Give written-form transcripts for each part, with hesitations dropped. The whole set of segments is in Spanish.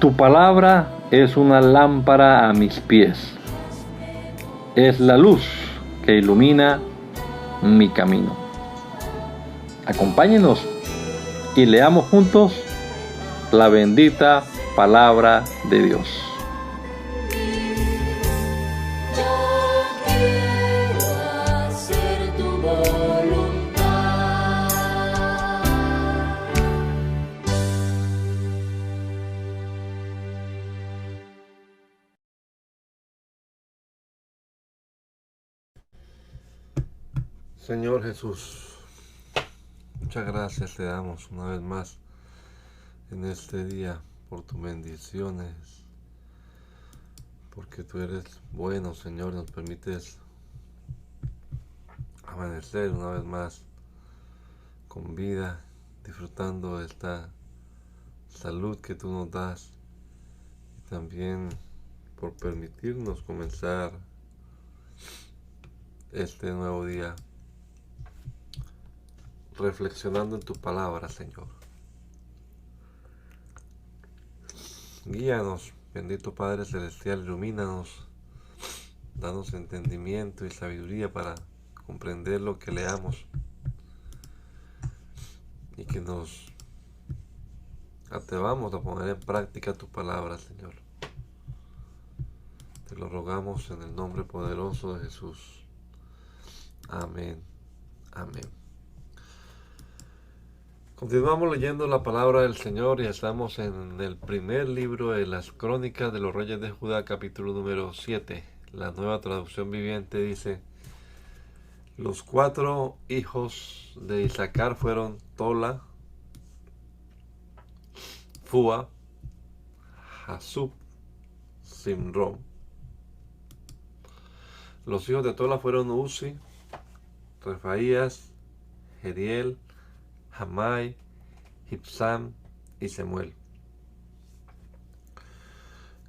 Tu palabra es una lámpara a mis pies, es la luz que ilumina mi camino. Acompáñenos y leamos juntos la bendita palabra de Dios. Señor Jesús, muchas gracias te damos una vez más en este día por tus bendiciones, porque tú eres bueno, Señor, nos permites amanecer una vez más con vida, disfrutando de esta salud que tú nos das y también por permitirnos comenzar este nuevo día reflexionando en tu palabra, Señor. Guíanos, bendito Padre Celestial, ilumínanos, danos entendimiento y sabiduría para comprender lo que leamos y que nos atrevamos a poner en práctica tu palabra, Señor. Te lo rogamos en el nombre poderoso de Jesús. Amén. Amén. Continuamos leyendo la palabra del Señor y estamos en el primer libro de las Crónicas de los Reyes de Judá, capítulo número 7. La Nueva Traducción Viviente dice: los 4 hijos de Isaacar fueron Tola, Fúa, Jasub, Simrón. Los hijos de Tola fueron Uzi, Refaías, Jeriel, Jamai, Ibsam y Semuel.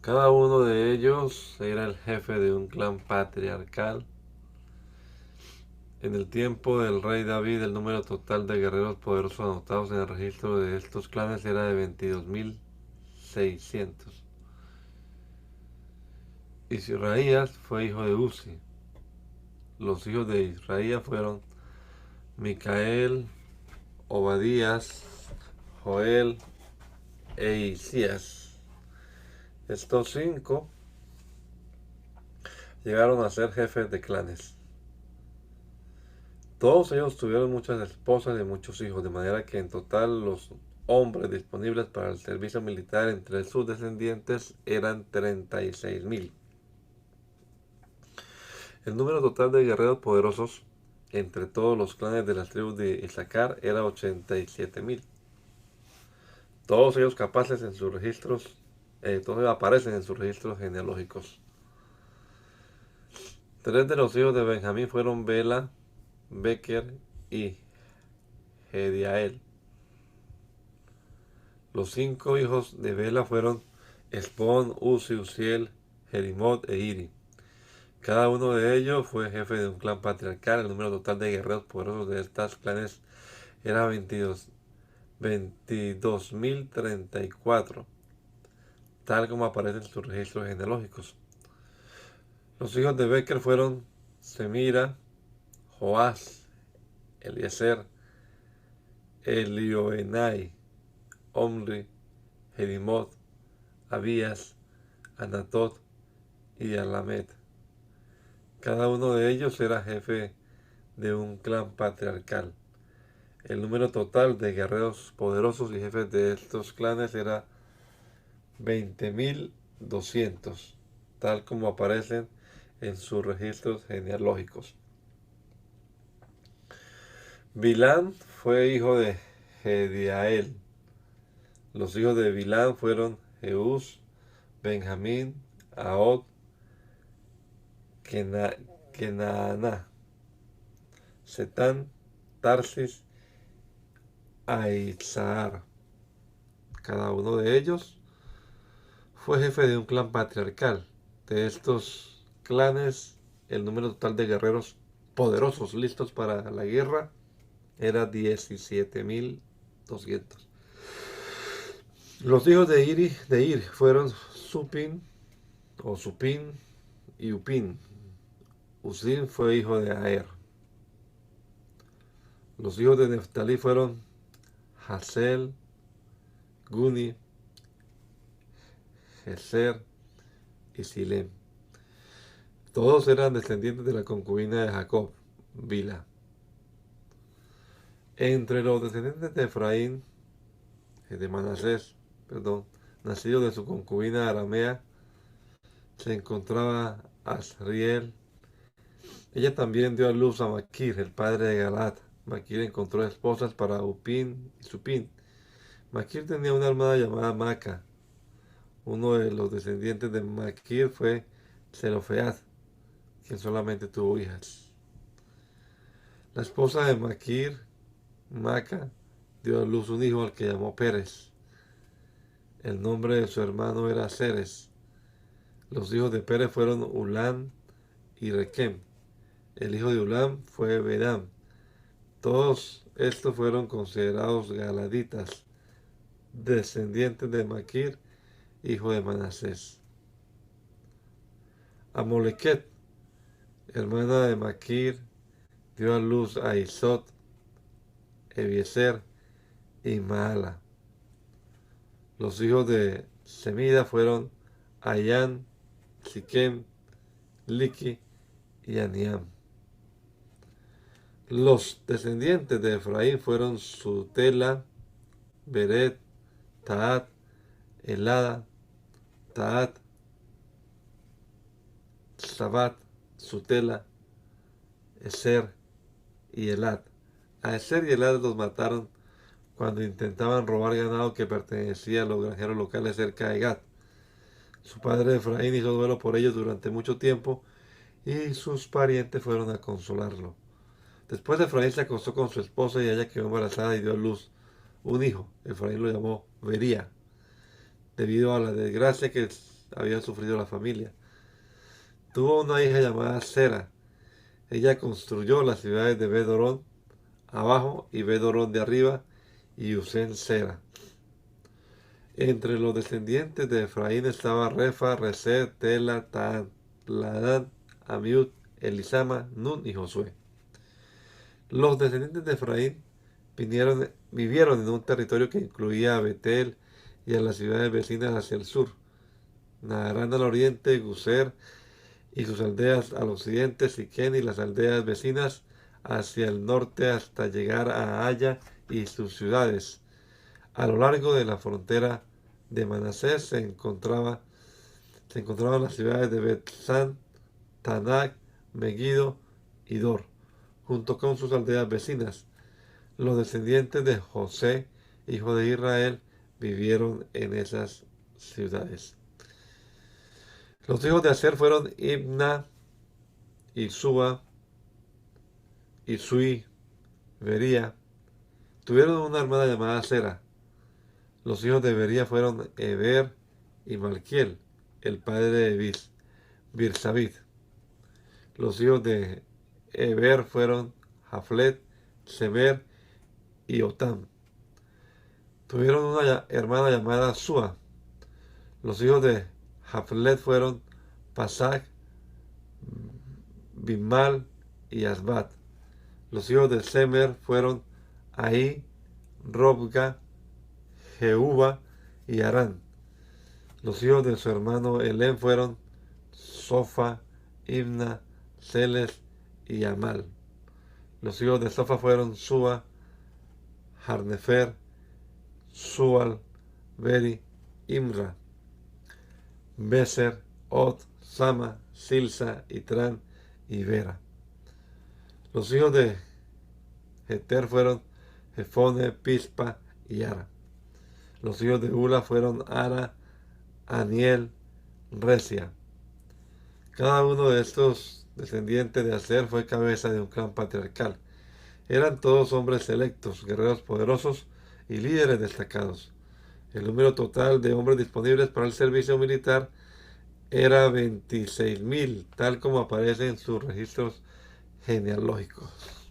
Cada uno de ellos era el jefe de un clan patriarcal. En el tiempo del rey David, el número total de guerreros poderosos anotados en el registro de estos clanes era de 22.600. Israías fue hijo de Uzi. Los hijos de Israías fueron Micael, Obadías, Joel e Isías. Estos 5 llegaron a ser jefes de clanes. Todos ellos tuvieron muchas esposas y muchos hijos, de manera que en total los hombres disponibles para el servicio militar entre sus descendientes eran 36.000. El número total de guerreros poderosos entre todos los clanes de las tribus de Isaacar era 87.000. Todos ellos capaces en sus registros, todos ellos aparecen en sus registros genealógicos. 3 de los hijos de Benjamín fueron Bela, Beker y Jediael. Los 5 hijos de Bela fueron Esbón, Uzi, Uziel, Jerimot e Iri. Cada uno de ellos fue jefe de un clan patriarcal. El número total de guerreros poderosos de estos clanes era 22.034, tal como aparece en sus registros genealógicos. Los hijos de Beker fueron Semira, Joás, Eliezer, Elioenai, Omri, Jerimot, Abías, Anatot y Alamed. Cada uno de ellos era jefe de un clan patriarcal. El número total de guerreros poderosos y jefes de estos clanes era 20.200, tal como aparecen en sus registros genealógicos. Bilán fue hijo de Jediael. Los hijos de Bilán fueron Jeús, Benjamín, Ahod, Kenaaná, Setán, Tarsis, Aizahar. Cada uno de ellos fue jefe de un clan patriarcal. De estos clanes, el número total de guerreros poderosos listos para la guerra era 17.200. Los hijos de Ir fueron Supin o Supin y Upin. Usim fue hijo de Aer. Los hijos de Neftalí fueron Hasel, Guni, Geser y Silem. Todos eran descendientes de la concubina de Jacob, Bila. Entre los descendientes de Efraín, de Manasés, perdón, nacido de su concubina aramea, se encontraba Asriel. Ella también dio a luz a Maquir, el padre de Galat. Maquir encontró esposas para Upin y Supin. Maquir tenía una hermana llamada Maca. Uno de los descendientes de Maquir fue Zelofead, quien solamente tuvo hijas. La esposa de Maquir, Maca, dio a luz un hijo al que llamó Pérez. El nombre de su hermano era Ceres. Los hijos de Pérez fueron Ulam y Requem. El hijo de Ulam fue Bedam. Todos estos fueron considerados galaditas, descendientes de Maquir, hijo de Manasés. Amolequet, hermana de Maquir, dio a luz a Isot, Ebiezer y Maala. Los hijos de Semida fueron Ayán, Siquem, Liki y Aniam. Los descendientes de Efraín fueron Sutela, Beret, Taat, Elada, Taat, Sabat, Sutela, Eser y Elad. A Eser y Elad los mataron cuando intentaban robar ganado que pertenecía a los granjeros locales cerca de Gat. Su padre Efraín hizo duelo por ellos durante mucho tiempo y sus parientes fueron a consolarlo. Después Efraín se acostó con su esposa y ella quedó embarazada y dio a luz un hijo. Efraín lo llamó Bería, debido a la desgracia que había sufrido la familia. Tuvo una hija llamada Sera. Ella construyó las ciudades de Bedorón abajo y Bedorón de arriba y Usén Sera. Entre los descendientes de Efraín estaba Refa, Reset, Tela, Taan, Ladán, Amiud, Elisama, Nun y Josué. Los descendientes de Efraín vivieron en un territorio que incluía a Betel y a las ciudades vecinas hacia el sur, Naharán al oriente, Guser y sus aldeas al occidente, Siquén y las aldeas vecinas hacia el norte hasta llegar a Haya y sus ciudades. A lo largo de la frontera de Manasés se encontraban las ciudades de Bet-San, Tanak, Megiddo y Dor, junto con sus aldeas vecinas. Los descendientes de José, hijo de Israel, vivieron en esas ciudades. Los hijos de Aser fueron Imna, Isúa, Isui, Bería. Tuvieron una hermana llamada Sera. Los hijos de Bería fueron Eber y Malquiel, el padre de Birsabit. Los hijos de Eber fueron Jaflet, Semer y Otam. Tuvieron una hermana llamada Sua. Los hijos de Jaflet fueron Pasac, Bimal y Asbat. Los hijos de Semer fueron Ahí, Robga, Jehuba y Arán. Los hijos de su hermano Elén fueron Sofa, Imna, Celes y Amal. Los hijos de Sofa fueron Sua, Harnefer, Sual, Beri, Imra, Beser, Ot, Sama, Silsa, Itran y Vera. Los hijos de Jeter fueron Jefone, Pispa y Ara. Los hijos de Ula fueron Ara, Aniel, Resia. Cada uno de estos descendientes de Aser fue cabeza de un clan patriarcal. Eran todos hombres selectos, guerreros poderosos y líderes destacados. El número total de hombres disponibles para el servicio militar era 26.000, tal como aparece en sus registros genealógicos.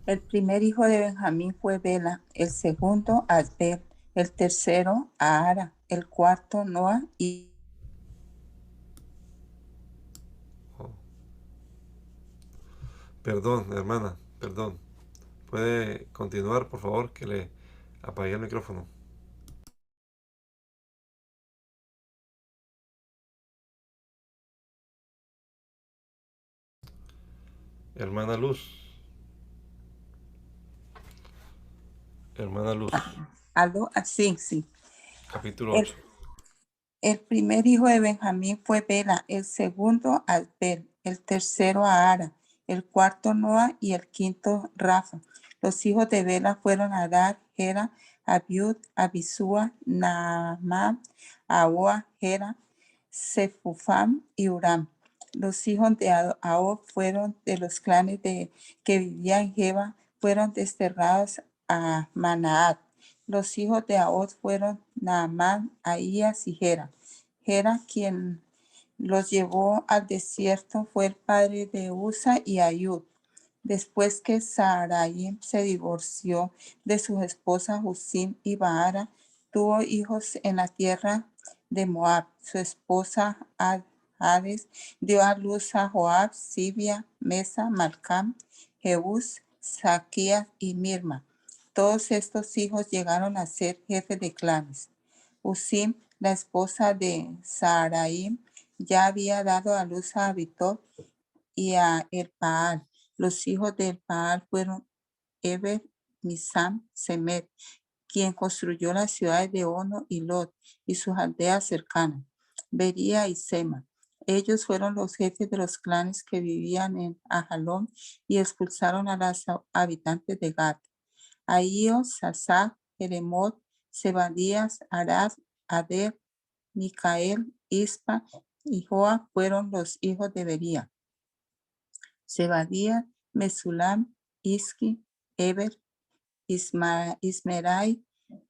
El primer hijo de Benjamín fue Bela, el segundo Asbel, el tercero Ahara, el cuarto Noa y Oh, perdón, hermana, perdón. ¿Puede continuar, por favor, que le apagué el micrófono? Hermana Luz, hermana Luz, algo así, sí. capítulo El 8. El primer hijo de Benjamín fue Bela, el segundo Asbel, el tercero Ahara, el cuarto Noa y el quinto Rafa. Los hijos de Bela fueron Adar, Gera, Abiud, Abisúa, Naamán, Ahoa, Gera, Sefufam y Uram. Los hijos de Ahob fueron de los clanes que vivían en Geba, fueron desterrados a Manaat. Los hijos de Ahod fueron Naamán, Ahías y Gera. Gera, quien los llevó al desierto, fue el padre de Usa y Ayud. Después que Saaraim se divorció de sus esposas Husim y Baara, tuvo hijos en la tierra de Moab. Su esposa Hades dio a luz a Joab, Sibia, Mesa, Malcam, Jeús, Saquías y Mirma. Todos estos hijos llegaron a ser jefes de clanes. Husim, la esposa de Saaraim, ya había dado a luz a Abitob y a Elpaal. Los hijos de Elpaal fueron Eber, Misam, Semet, quien construyó las ciudades de Ono y Lot y sus aldeas cercanas, Bería y Sema. Ellos fueron los jefes de los clanes que vivían en Ajalón y expulsaron a los habitantes de Gat. Ahíos, Sasá, Jeremot, Zebadías, Arad, Ader, Micael, Ispa y Joa fueron los hijos de Bería. Zebadías, Mesulam, Isqui, Eber, Ismerai,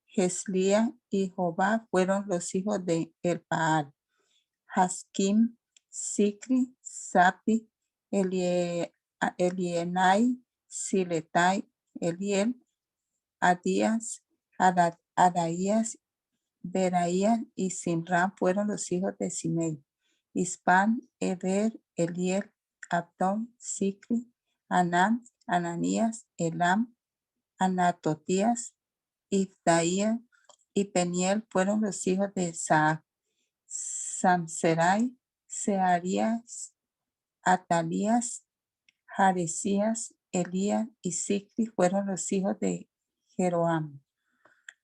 Geslía y Jobá fueron los hijos de Elpaal. Haskim, Sicri, Sapi, Elienai, Siletai, Eliel, Adías, Adaías, Beraías y Simram fueron los hijos de Simei. Ispan, Eber, Eliel, Abdón, Sicri, Anán, Ananías, Elam, Anatotías, Iftaía y Peniel fueron los hijos de Isaac. Samserai, Searías, Atalías, Jarecías, Elías y Sicri fueron los hijos de Jeroam.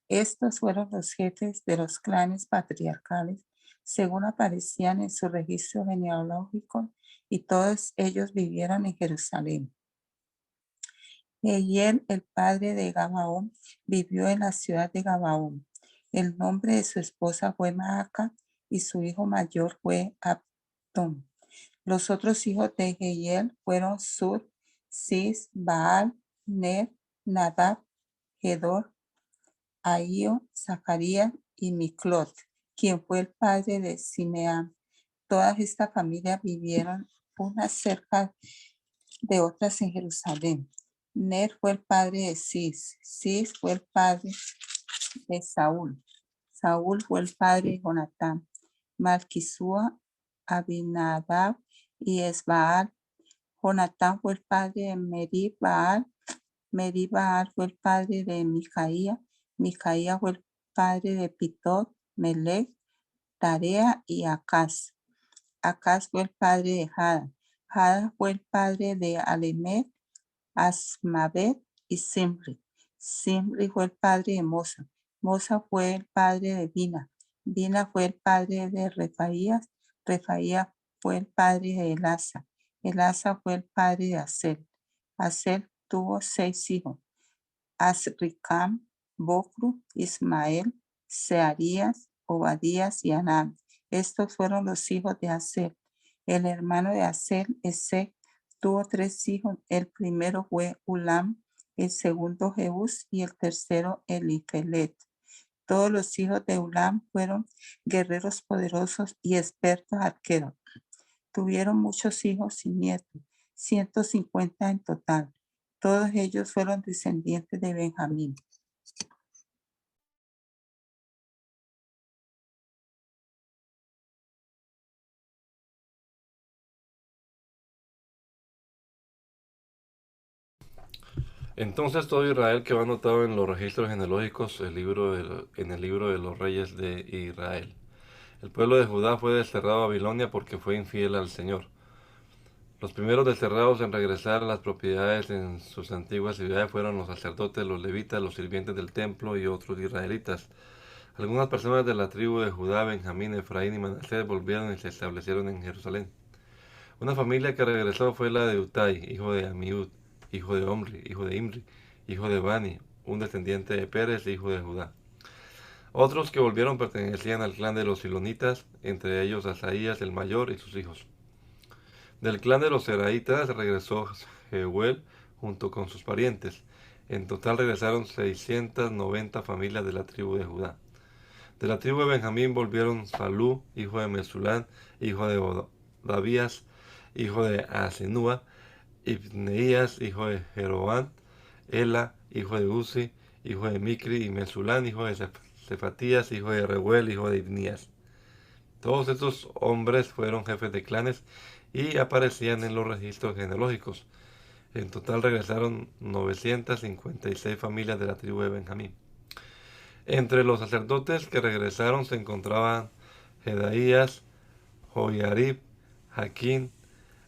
Estos fueron los jefes de los clanes patriarcales, según aparecían en su registro genealógico, y todos ellos vivieron en Jerusalén. Jehiel, el padre de Gabaón, vivió en la ciudad de Gabaón. El nombre de su esposa fue Maaca y su hijo mayor fue Abdón. Los otros hijos de Jehiel fueron Sur, Cis, Baal, Ner, Nadab, Gedor, Ahío, Zacarías y Miclot, quien fue el padre de Simeam. Todas estas familias vivieron unas cerca de otras en Jerusalén. Ner fue el padre de Cis. Cis fue el padre de Saúl. Saúl fue el padre de Jonatán. Malquisúa, Abinadab y Esbaal. Jonatán fue el padre de Merib-Baal. Merib-Baal fue el padre de Micaía. Micaía fue el padre de Pitot, Melech, Tarea y Acaz. Acaz fue el padre de Jada. Jada fue el padre de Alemet, Asmavet y Simri. Simri fue el padre de Mosa. Mosa fue el padre de Bina. Bina fue el padre de Refaías. Refaías fue el padre de Elasa. Elasa fue el padre de Asel. Asel tuvo 6 hijos: Azricam, Bocru, Ismael, Searías, Obadías y Anán. Estos fueron los hijos de Asel. El hermano de Asel, Esec, tuvo 3 hijos. El primero fue Ulam, el segundo Jeús y el tercero Elifelet. Todos los hijos de Ulam fueron guerreros poderosos y expertos arqueros. Tuvieron muchos hijos y nietos, 150 en total. Todos ellos fueron descendientes de Benjamín. Entonces todo Israel quedó anotado en los registros genealógicos en el libro de los reyes de Israel. El pueblo de Judá fue desterrado a Babilonia porque fue infiel al Señor. Los primeros desterrados en regresar a las propiedades en sus antiguas ciudades fueron los sacerdotes, los levitas, los sirvientes del templo y otros israelitas. Algunas personas de la tribu de Judá, Benjamín, Efraín y Manasés volvieron y se establecieron en Jerusalén. Una familia que regresó fue la de Utai, hijo de Amiud, hijo de Omri, hijo de Imri, hijo de Bani, un descendiente de Pérez, hijo de Judá. Otros que volvieron pertenecían al clan de los Silonitas, entre ellos Asaías el mayor y sus hijos. Del clan de los Seraitas regresó Jeuel junto con sus parientes. En total regresaron 690 familias de la tribu de Judá. De la tribu de Benjamín volvieron Salú, hijo de Mesulán, hijo de Odabías, hijo de Asenúa, Ibneías, hijo de Jeroán, Ela, hijo de Uzi, hijo de Micri, y Mesulán, hijo de Cefatías, hijo de Reuel, hijo de Ibnías. Todos estos hombres fueron jefes de clanes y aparecían en los registros genealógicos. En total regresaron 956 familias de la tribu de Benjamín. Entre los sacerdotes que regresaron se encontraban Jedaías, Joiarib, Jaquín,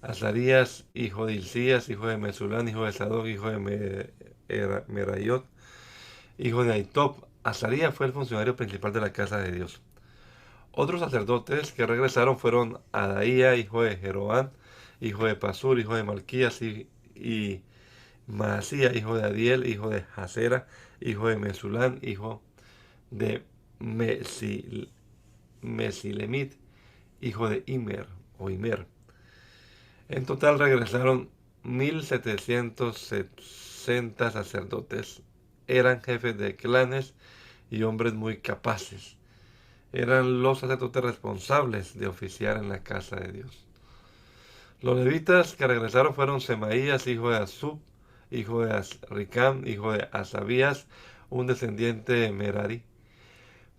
Azarías, hijo de Hilcías, hijo de Mesulán, hijo de Sadoc, hijo de Merayot, hijo de Aitob. Azarías fue el funcionario principal de la casa de Dios. Otros sacerdotes que regresaron fueron Adaía, hijo de Jeroán, hijo de Pasur, hijo de Malquías, y Maasía, hijo de Adiel, hijo de Hasera, hijo de Mesulán, hijo de Mesilemit, hijo de Imer. En total regresaron 1760 sacerdotes. Eran jefes de clanes y hombres muy capaces. Eran los sacerdotes responsables de oficiar en la casa de Dios. Los levitas que regresaron fueron Semaías, hijo de Asub, hijo de Ricam, hijo de Asabías, un descendiente de Merari,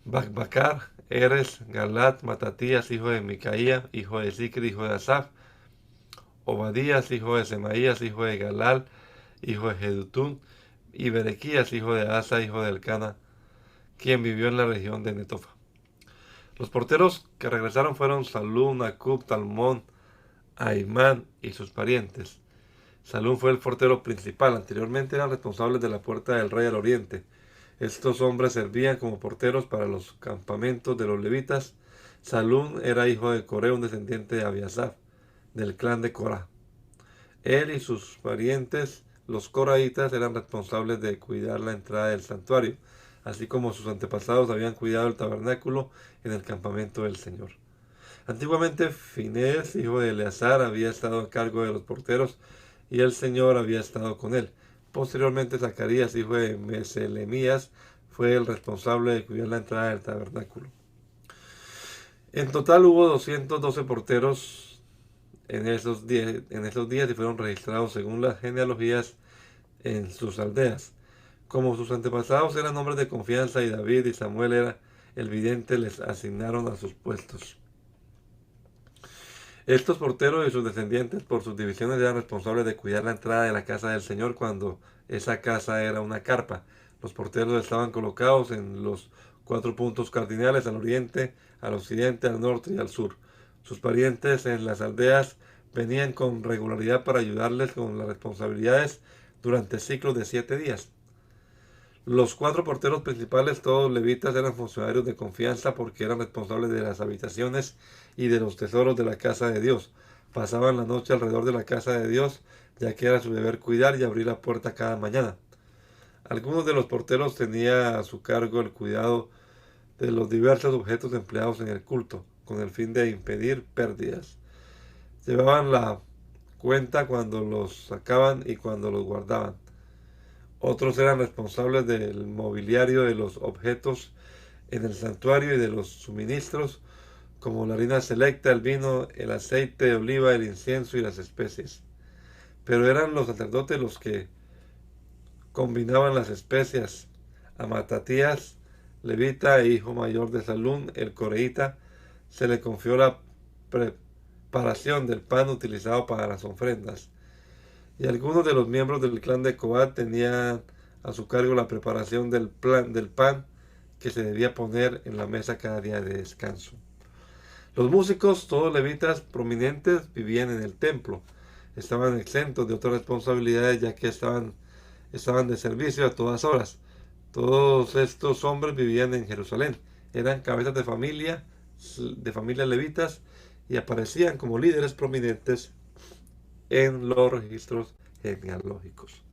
Bakbacar, Eres, Galat, Matatías, hijo de Micaía, hijo de Zicri, hijo de Asaf, Obadías, hijo de Semaías, hijo de Galal, hijo de Jedutún, y Berequías, hijo de Asa, hijo de Elcana, quien vivió en la región de Netofa. Los porteros que regresaron fueron Salún, Acub, Talmón, Aimán y sus parientes. Salún fue el portero principal. Anteriormente eran responsables de la puerta del rey al oriente. Estos hombres servían como porteros para los campamentos de los levitas. Salún era hijo de Coré, un descendiente de Abiasaf, del clan de Corá. Él y sus parientes, los coraitas, eran responsables de cuidar la entrada del santuario, así como sus antepasados habían cuidado el tabernáculo en el campamento del Señor. Antiguamente Finés, hijo de Eleazar, había estado a cargo de los porteros y el Señor había estado con él. Posteriormente Zacarías, hijo de Meselemías, fue el responsable de cuidar la entrada del tabernáculo. En total hubo 212 porteros en esos días y fueron registrados según las genealogías en sus aldeas. Como sus antepasados eran hombres de confianza y David y Samuel era el vidente, les asignaron a sus puestos. Estos porteros y sus descendientes por sus divisiones eran responsables de cuidar la entrada de la casa del Señor cuando esa casa era una carpa. Los porteros estaban colocados en los 4 puntos cardinales: al oriente, al occidente, al norte y al sur. Sus parientes en las aldeas venían con regularidad para ayudarles con las responsabilidades durante ciclos de 7 días. Los 4 porteros principales, todos levitas, eran funcionarios de confianza porque eran responsables de las habitaciones y de los tesoros de la casa de Dios. Pasaban la noche alrededor de la casa de Dios, ya que era su deber cuidar y abrir la puerta cada mañana. Algunos de los porteros tenían a su cargo el cuidado de los diversos objetos empleados en el culto, con el fin de impedir pérdidas. Llevaban la cuenta cuando los sacaban y cuando los guardaban. Otros eran responsables del mobiliario de los objetos en el santuario y de los suministros, como la harina selecta, el vino, el aceite de oliva, el incienso y las especies. Pero eran los sacerdotes los que combinaban las especias. A Matatías, levita e hijo mayor de Salún, el coreíta, se le confió la preparación del pan utilizado para las ofrendas. Y algunos de los miembros del clan de Coat tenían a su cargo la preparación del pan que se debía poner en la mesa cada día de descanso. Los músicos, todos levitas prominentes, vivían en el templo. Estaban exentos de otras responsabilidades ya que estaban de servicio a todas horas. Todos estos hombres vivían en Jerusalén. Eran cabezas de familias levitas, y aparecían como líderes prominentes en los registros genealógicos.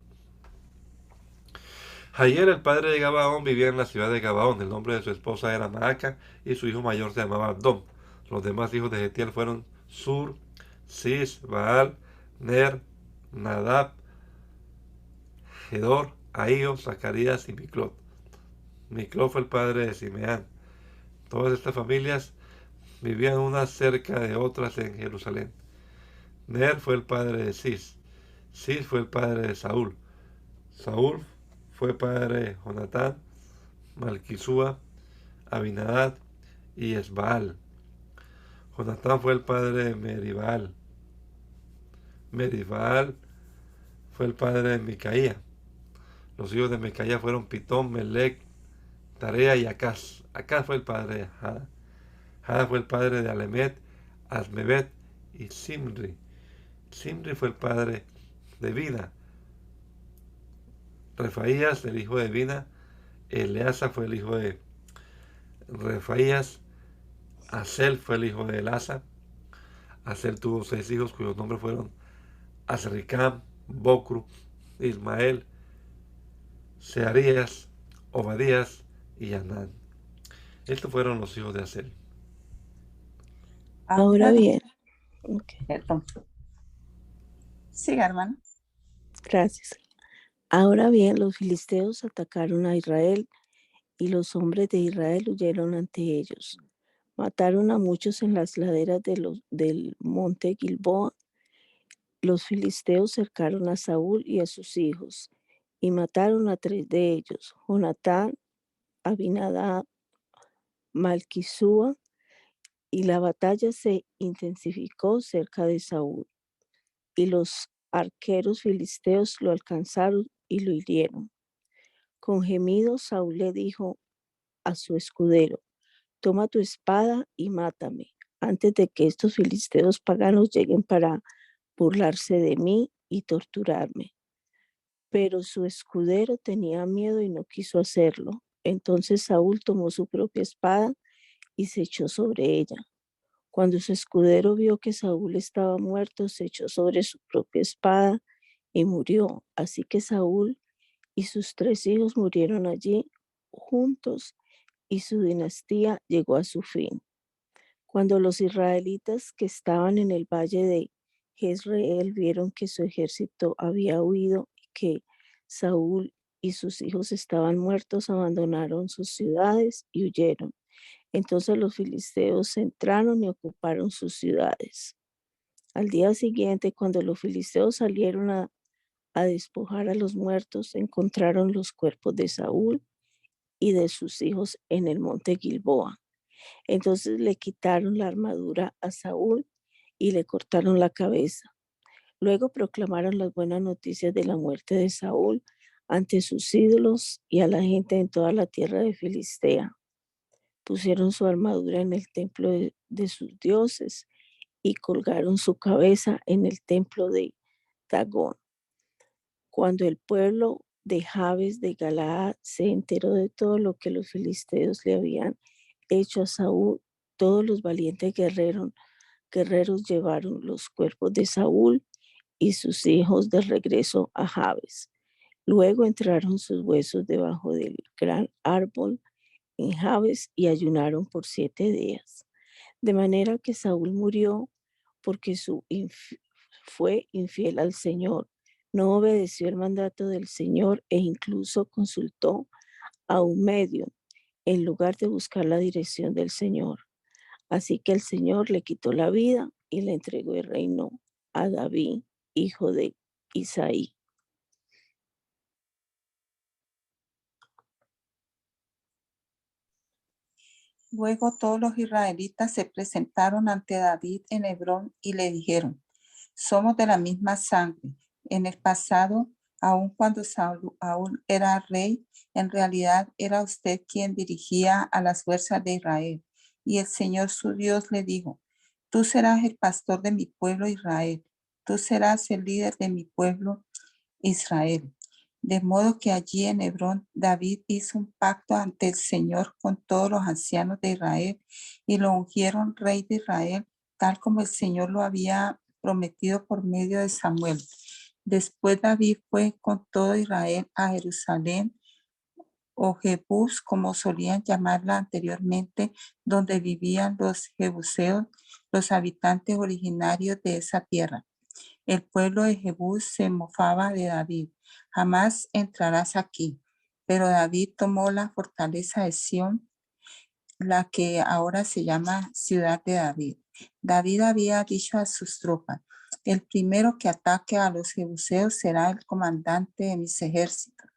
Jair, el padre de Gabaón, vivía en la ciudad de Gabaón. El nombre de su esposa era Maaca y su hijo mayor se llamaba Abdón. Los demás hijos de Getiel fueron Sur, Cis, Baal, Ner, Nadab, Gedor, Ahío, Zacarías y Miclot. Miclot fue el padre de Simeán. Todas estas familias vivían unas cerca de otras en Jerusalén. Ner fue el padre de Cis. Cis fue el padre de Saúl. Saúl fue padre de Jonatán, Malquisúa, Abinadab y Esbaal. Jonatán fue el padre de Meribal. Meribal fue el padre de Micaía. Los hijos de Micaía fueron Pitón, Melec, Tarea y Acaz. Acaz fue el padre de Jada. Jada fue el padre de Alemet, Asmebet y Simri. Simri fue el padre de Bina. Refaías, el hijo de Bina. Eleasa fue el hijo de Refaías. Asel fue el hijo de Elasa. Asel tuvo 6 hijos cuyos nombres fueron Azricam, Bocru, Ismael, Searías, Obadías y Anán. Estos fueron los hijos de Asel. Ahora bien, Perdón. Siga, hermano. gracias. Ahora bien, los filisteos atacaron a Israel y los hombres de Israel huyeron ante ellos. Mataron a muchos en las laderas del monte Gilboa. Los filisteos cercaron a Saúl y a sus hijos y mataron a 3 de ellos, Jonatán, Abinadab, Malquisúa, y la batalla se intensificó cerca de Saúl. Y los arqueros filisteos lo alcanzaron y lo hirieron. Con gemidos Saúl le dijo a su escudero: toma tu espada y mátame, antes de que estos filisteos paganos lleguen para burlarse de mí y torturarme. Pero su escudero tenía miedo y no quiso hacerlo. Entonces Saúl tomó su propia espada y se echó sobre ella. Cuando su escudero vio que Saúl estaba muerto, se echó sobre su propia espada y murió. Así que Saúl y sus 3 hijos murieron allí juntos y su dinastía llegó a su fin. Cuando los israelitas que estaban en el valle de Jezreel vieron que su ejército había huido y que Saúl y sus hijos estaban muertos, abandonaron sus ciudades y huyeron. Entonces los filisteos entraron y ocuparon sus ciudades. Al día siguiente, cuando los filisteos salieron a despojar a los muertos, encontraron los cuerpos de Saúl y de sus hijos en el monte Gilboa. Entonces le quitaron la armadura a Saúl y le cortaron la cabeza. Luego proclamaron las buenas noticias de la muerte de Saúl ante sus ídolos y a la gente en toda la tierra de Filistea. Pusieron su armadura en el templo de sus dioses y colgaron su cabeza en el templo de Dagón. Cuando el pueblo de Jabes de Galaad se enteró de todo lo que los filisteos le habían hecho a Saúl, todos los valientes guerreros llevaron los cuerpos de Saúl y sus hijos de regreso a Jabes. Luego entraron sus huesos debajo del gran árbol en Jabes y ayunaron por 7 días. De manera que Saúl murió porque fue infiel al Señor. No obedeció el mandato del Señor e incluso consultó a un medio en lugar de buscar la dirección del Señor. Así que el Señor le quitó la vida y le entregó el reino a David, hijo de Isaí. Luego todos los israelitas se presentaron ante David en Hebrón y le dijeron: somos de la misma sangre. En el pasado, aun cuando Saúl aún era rey, en realidad era usted quien dirigía a las fuerzas de Israel. Y el Señor su Dios le dijo, tú serás el pastor de mi pueblo Israel, tú serás el líder de mi pueblo Israel. De modo que allí en Hebrón David hizo un pacto ante el Señor con todos los ancianos de Israel y lo ungieron rey de Israel, tal como el Señor lo había prometido por medio de Samuel. Después David fue con todo Israel a Jerusalén, o Jebús, como solían llamarla anteriormente, donde vivían los jebuseos, los habitantes originarios de esa tierra. El pueblo de Jebús se mofaba de David. Jamás entrarás aquí. Pero David tomó la fortaleza de Sión, la que ahora se llama Ciudad de David. David había dicho a sus tropas, el primero que ataque a los jebuseos será el comandante de mis ejércitos.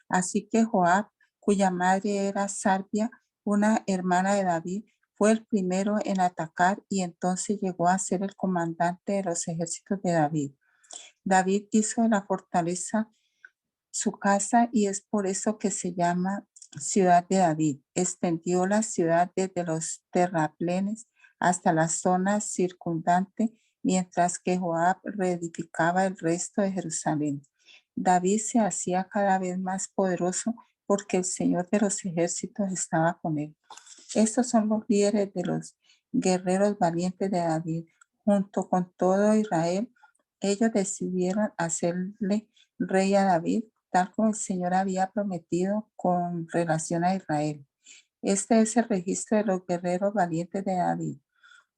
Así que Joab, cuya madre era Sarvia, una hermana de David, fue el primero en atacar y entonces llegó a ser el comandante de los ejércitos de David. David hizo de la fortaleza su casa y es por eso que se llama Ciudad de David. Extendió la ciudad desde los terraplenes hasta la zona circundante, mientras que Joab reedificaba el resto de Jerusalén. David se hacía cada vez más poderoso porque el Señor de los ejércitos estaba con él. Estos son los líderes de los guerreros valientes de David. Junto con todo Israel, ellos decidieron hacerle rey a David, tal como el Señor había prometido con relación a Israel. Este es el registro de los guerreros valientes de David.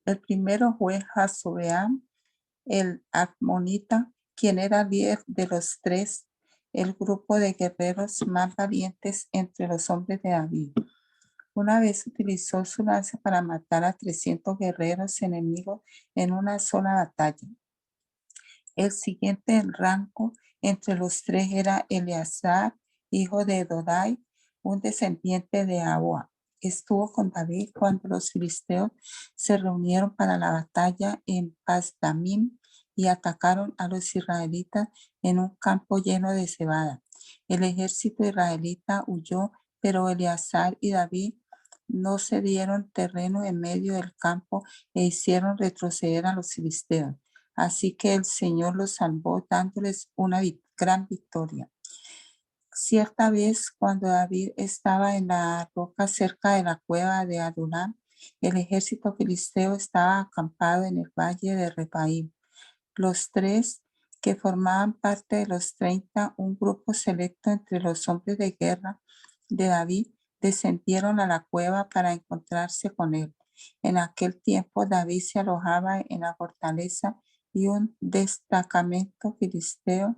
El primero fue Jazobeam, el Acmonita, quien era líder de los tres, el grupo de guerreros más valientes entre los hombres de David. Una vez utilizó su lanza para matar a 300 guerreros enemigos en una sola batalla. El siguiente en rango entre los tres era Eleazar, hijo de Dodai, un descendiente de Ahoa. Estuvo con David cuando los filisteos se reunieron para la batalla en Pasdamim y atacaron a los israelitas en un campo lleno de cebada. El ejército israelita huyó, pero Eleazar y David no cedieron terreno en medio del campo e hicieron retroceder a los filisteos. Así que el Señor los salvó dándoles una gran victoria. Cierta vez, cuando David estaba en la roca cerca de la cueva de Adulam, el ejército filisteo estaba acampado en el valle de Refaim. Los tres que formaban parte de los 30, un grupo selecto entre los hombres de guerra de David, descendieron a la cueva para encontrarse con él. En aquel tiempo David se alojaba en la fortaleza y un destacamento filisteo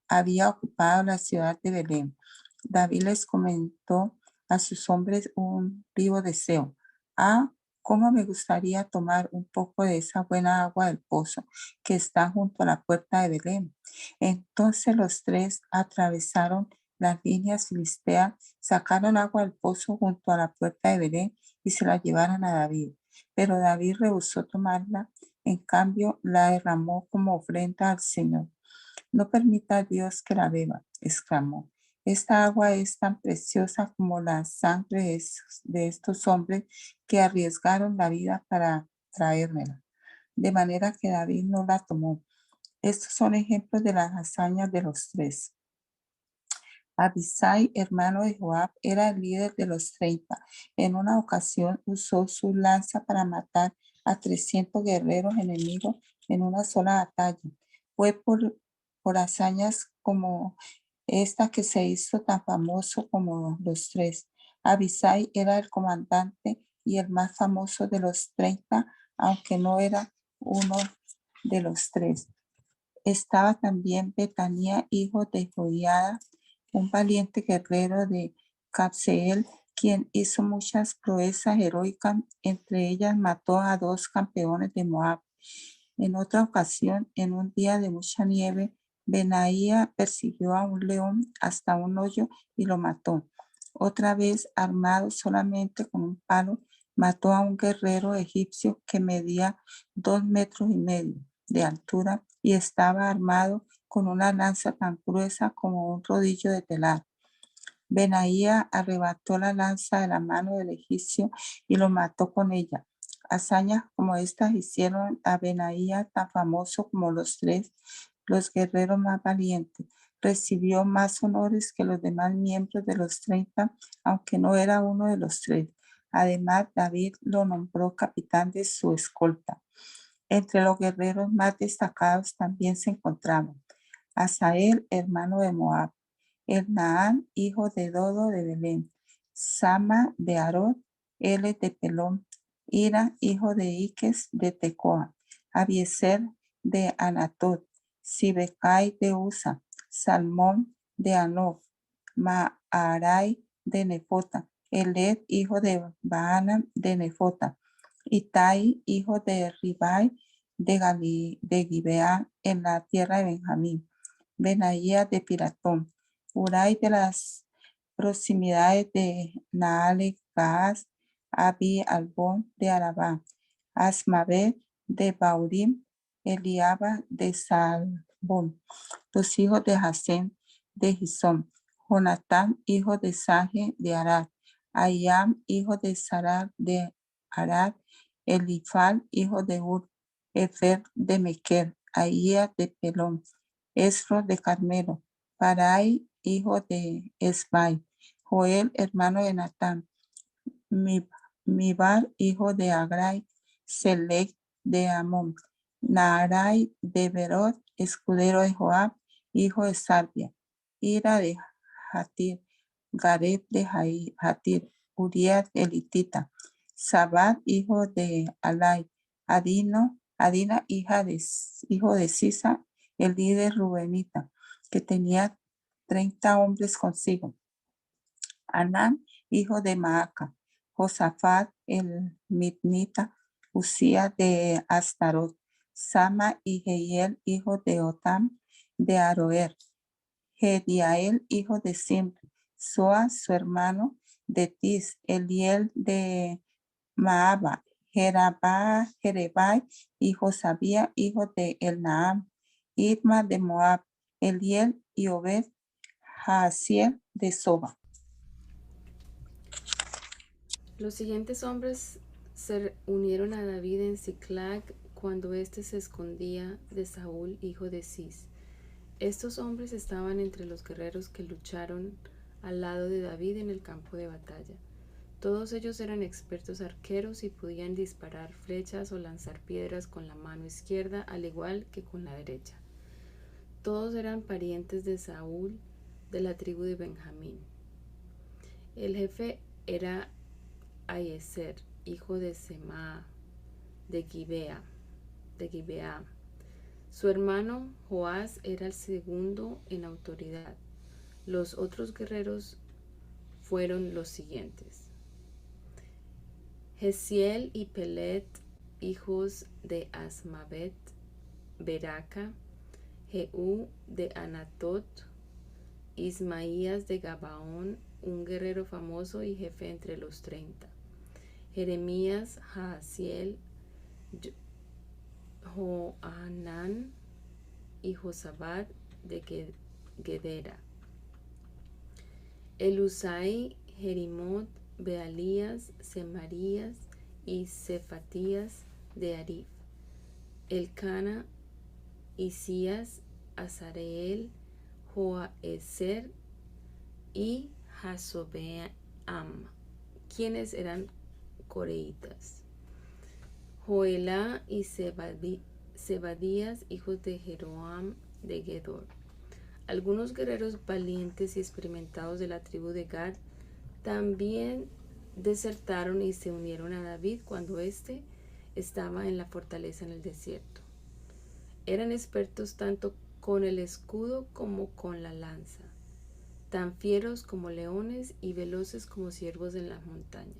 había ocupado la ciudad de Belén. David les comentó a sus hombres un vivo deseo. Cómo me gustaría tomar un poco de esa buena agua del pozo que está junto a la puerta de Belén. Entonces los tres atravesaron las líneas filisteas, sacaron agua del pozo junto a la puerta de Belén y se la llevaron a David. Pero David rehusó tomarla, en cambio la derramó como ofrenda al Señor. No permita Dios que la beba, exclamó. Esta agua es tan preciosa como la sangre de estos hombres que arriesgaron la vida para traérmela. De manera que David no la tomó. Estos son ejemplos de las hazañas de los tres. Abisai, hermano de Joab, era el líder de los 30. En una ocasión usó su lanza para matar a 300 guerreros enemigos en una sola batalla. Fue por hazañas como esta que se hizo tan famoso como los tres. Abisai era el comandante y el más famoso de los 30, aunque no era uno de los tres. Estaba también Betanía, hijo de Joiada, un valiente guerrero de Cabseel, quien hizo muchas proezas heroicas, entre ellas mató a 2 campeones de Moab. En otra ocasión, en un día de mucha nieve, Benaía persiguió a un león hasta un hoyo y lo mató. Otra vez, armado solamente con un palo, mató a un guerrero egipcio que medía 2,5 metros de altura y estaba armado con una lanza tan gruesa como un rodillo de telar. Benaía arrebató la lanza de la mano del egipcio y lo mató con ella. Hazañas como estas hicieron a Benaía tan famoso como los guerreros más valientes. Recibió más honores que los demás miembros de los 30, aunque no era uno de los 3. Además, David lo nombró capitán de su escolta. Entre los guerreros más destacados también se encontraban Asael, hermano de Moab, Elnaán, hijo de Dodo de Belén, Sama de Arod, Ele de Pelón, Ira, hijo de Iques de Tecoa, Abiezer de Anatot, Sibecai de Usa, Salmón de Anob, Maarai de Nefota, Eled, hijo de Baana de Nefota, Itai, hijo de Ribai de Gibeá en la tierra de Benjamín, Benaía de Piratón, Uray de las proximidades de Naale, Gaaz, Abi Albón de Arabá, Asmabet de Baurim, Eliaba de Salbón, los hijos de Jasén de Gisón, Jonatán, hijo de Saje de Arad, Ayam, hijo de Sarar de Arad, Elifal, hijo de Ur, Efer de Mequer, Ahía de Pelón, Esro de Carmelo, Parai, hijo de Esbai, Joel, hermano de Natán, Mibar, hijo de Agrai, Selec de Amón, Naarai de Berot, escudero de Joab, hijo de Sarvia, Ira de Jatir, Gareb de Jatir, Urias elitita, Sabat, hijo de Alai, Adina, hijo de Sisa, el líder rubenita, que tenía 30 hombres consigo. Anán, hijo de Maaca, Josafat, el Mitnita, Usía de Astarot, Sama y Jehiel, hijo de Otam, de Aroer, Gediael, hijo de Simri, Soa, su hermano, de Tis, Eliel de Maaba, Jerebai, hijo Sabía, hijo de Elnaam, Irma de Moab, Eliel y Obed, Jaasiel de Soba. Los siguientes hombres se unieron a David en Ziklag cuando éste se escondía de Saúl, hijo de Cis. Estos hombres estaban entre los guerreros que lucharon al lado de David en el campo de batalla. Todos ellos eran expertos arqueros y podían disparar flechas o lanzar piedras con la mano izquierda, al igual que con la derecha. Todos eran parientes de Saúl, de la tribu de Benjamín. El jefe era Ahiezer, hijo de Semaa, de Gibeá. Su hermano Joás era el segundo en autoridad. Los otros guerreros fueron los siguientes: Jeziel y Pelet, hijos de Asmavet, Beraca, Jehú de Anatot, Ismaías de Gabaón, un guerrero famoso y jefe entre los 30. Jeremías, Jaasiel, Joanán y Josabad de Gedera. Elusai, Jerimot, Bealías, Semarías y Cefatías de Arif. Elcana, Isías, Azareel, Joaezer y Jasobeam, quienes eran coreitas. Joelá y Zebadías, hijos de Jeroam de Gedor. Algunos guerreros valientes y experimentados de la tribu de Gad también desertaron y se unieron a David cuando éste estaba en la fortaleza en el desierto. Eran expertos tanto con el escudo como con la lanza, tan fieros como leones y veloces como ciervos en las montañas.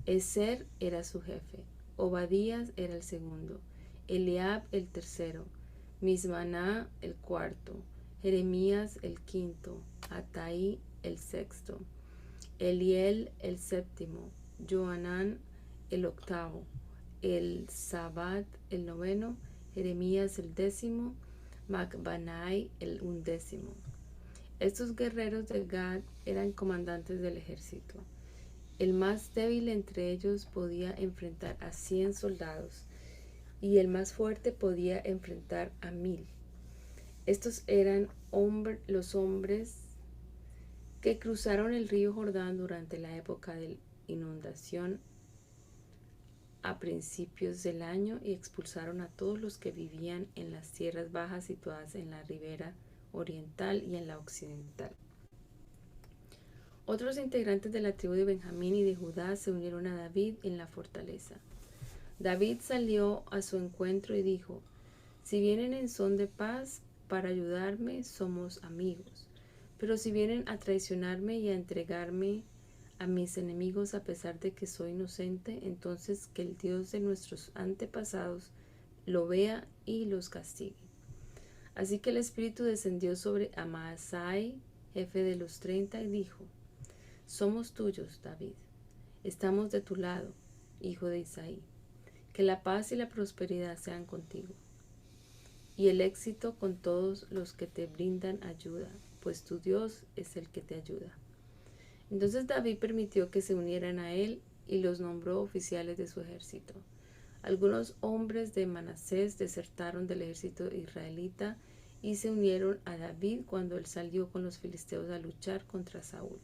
Ezer era su jefe, Obadías era el segundo, Eliab el tercero, Mismaná el cuarto, Jeremías el quinto, Ataí el sexto, Eliel el séptimo, Joanán el octavo, el Sabat el noveno, Jeremías el décimo, Macbanai el 11. Estos guerreros de Gad eran comandantes del ejército. El más débil entre ellos podía enfrentar a 100 soldados y el más fuerte podía enfrentar a 1000. Estos eran los hombres que cruzaron el río Jordán durante la época de inundación a principios del año y expulsaron a todos los que vivían en las tierras bajas situadas en la ribera oriental y en la occidental. Otros integrantes de la tribu de Benjamín y de Judá se unieron a David en la fortaleza. David salió a su encuentro y dijo: si vienen en son de paz para ayudarme, somos amigos. Pero si vienen a traicionarme y a entregarme a mis enemigos a pesar de que soy inocente, entonces que el Dios de nuestros antepasados lo vea y los castigue. Así que el Espíritu descendió sobre Amasai, jefe de los 30, y dijo: somos tuyos, David. Estamos de tu lado, hijo de Isaí. Que la paz y la prosperidad sean contigo, y el éxito con todos los que te brindan ayuda, pues tu Dios es el que te ayuda. Entonces David permitió que se unieran a él y los nombró oficiales de su ejército. Algunos hombres de Manasés desertaron del ejército israelita y se unieron a David cuando él salió con los filisteos a luchar contra Saúl.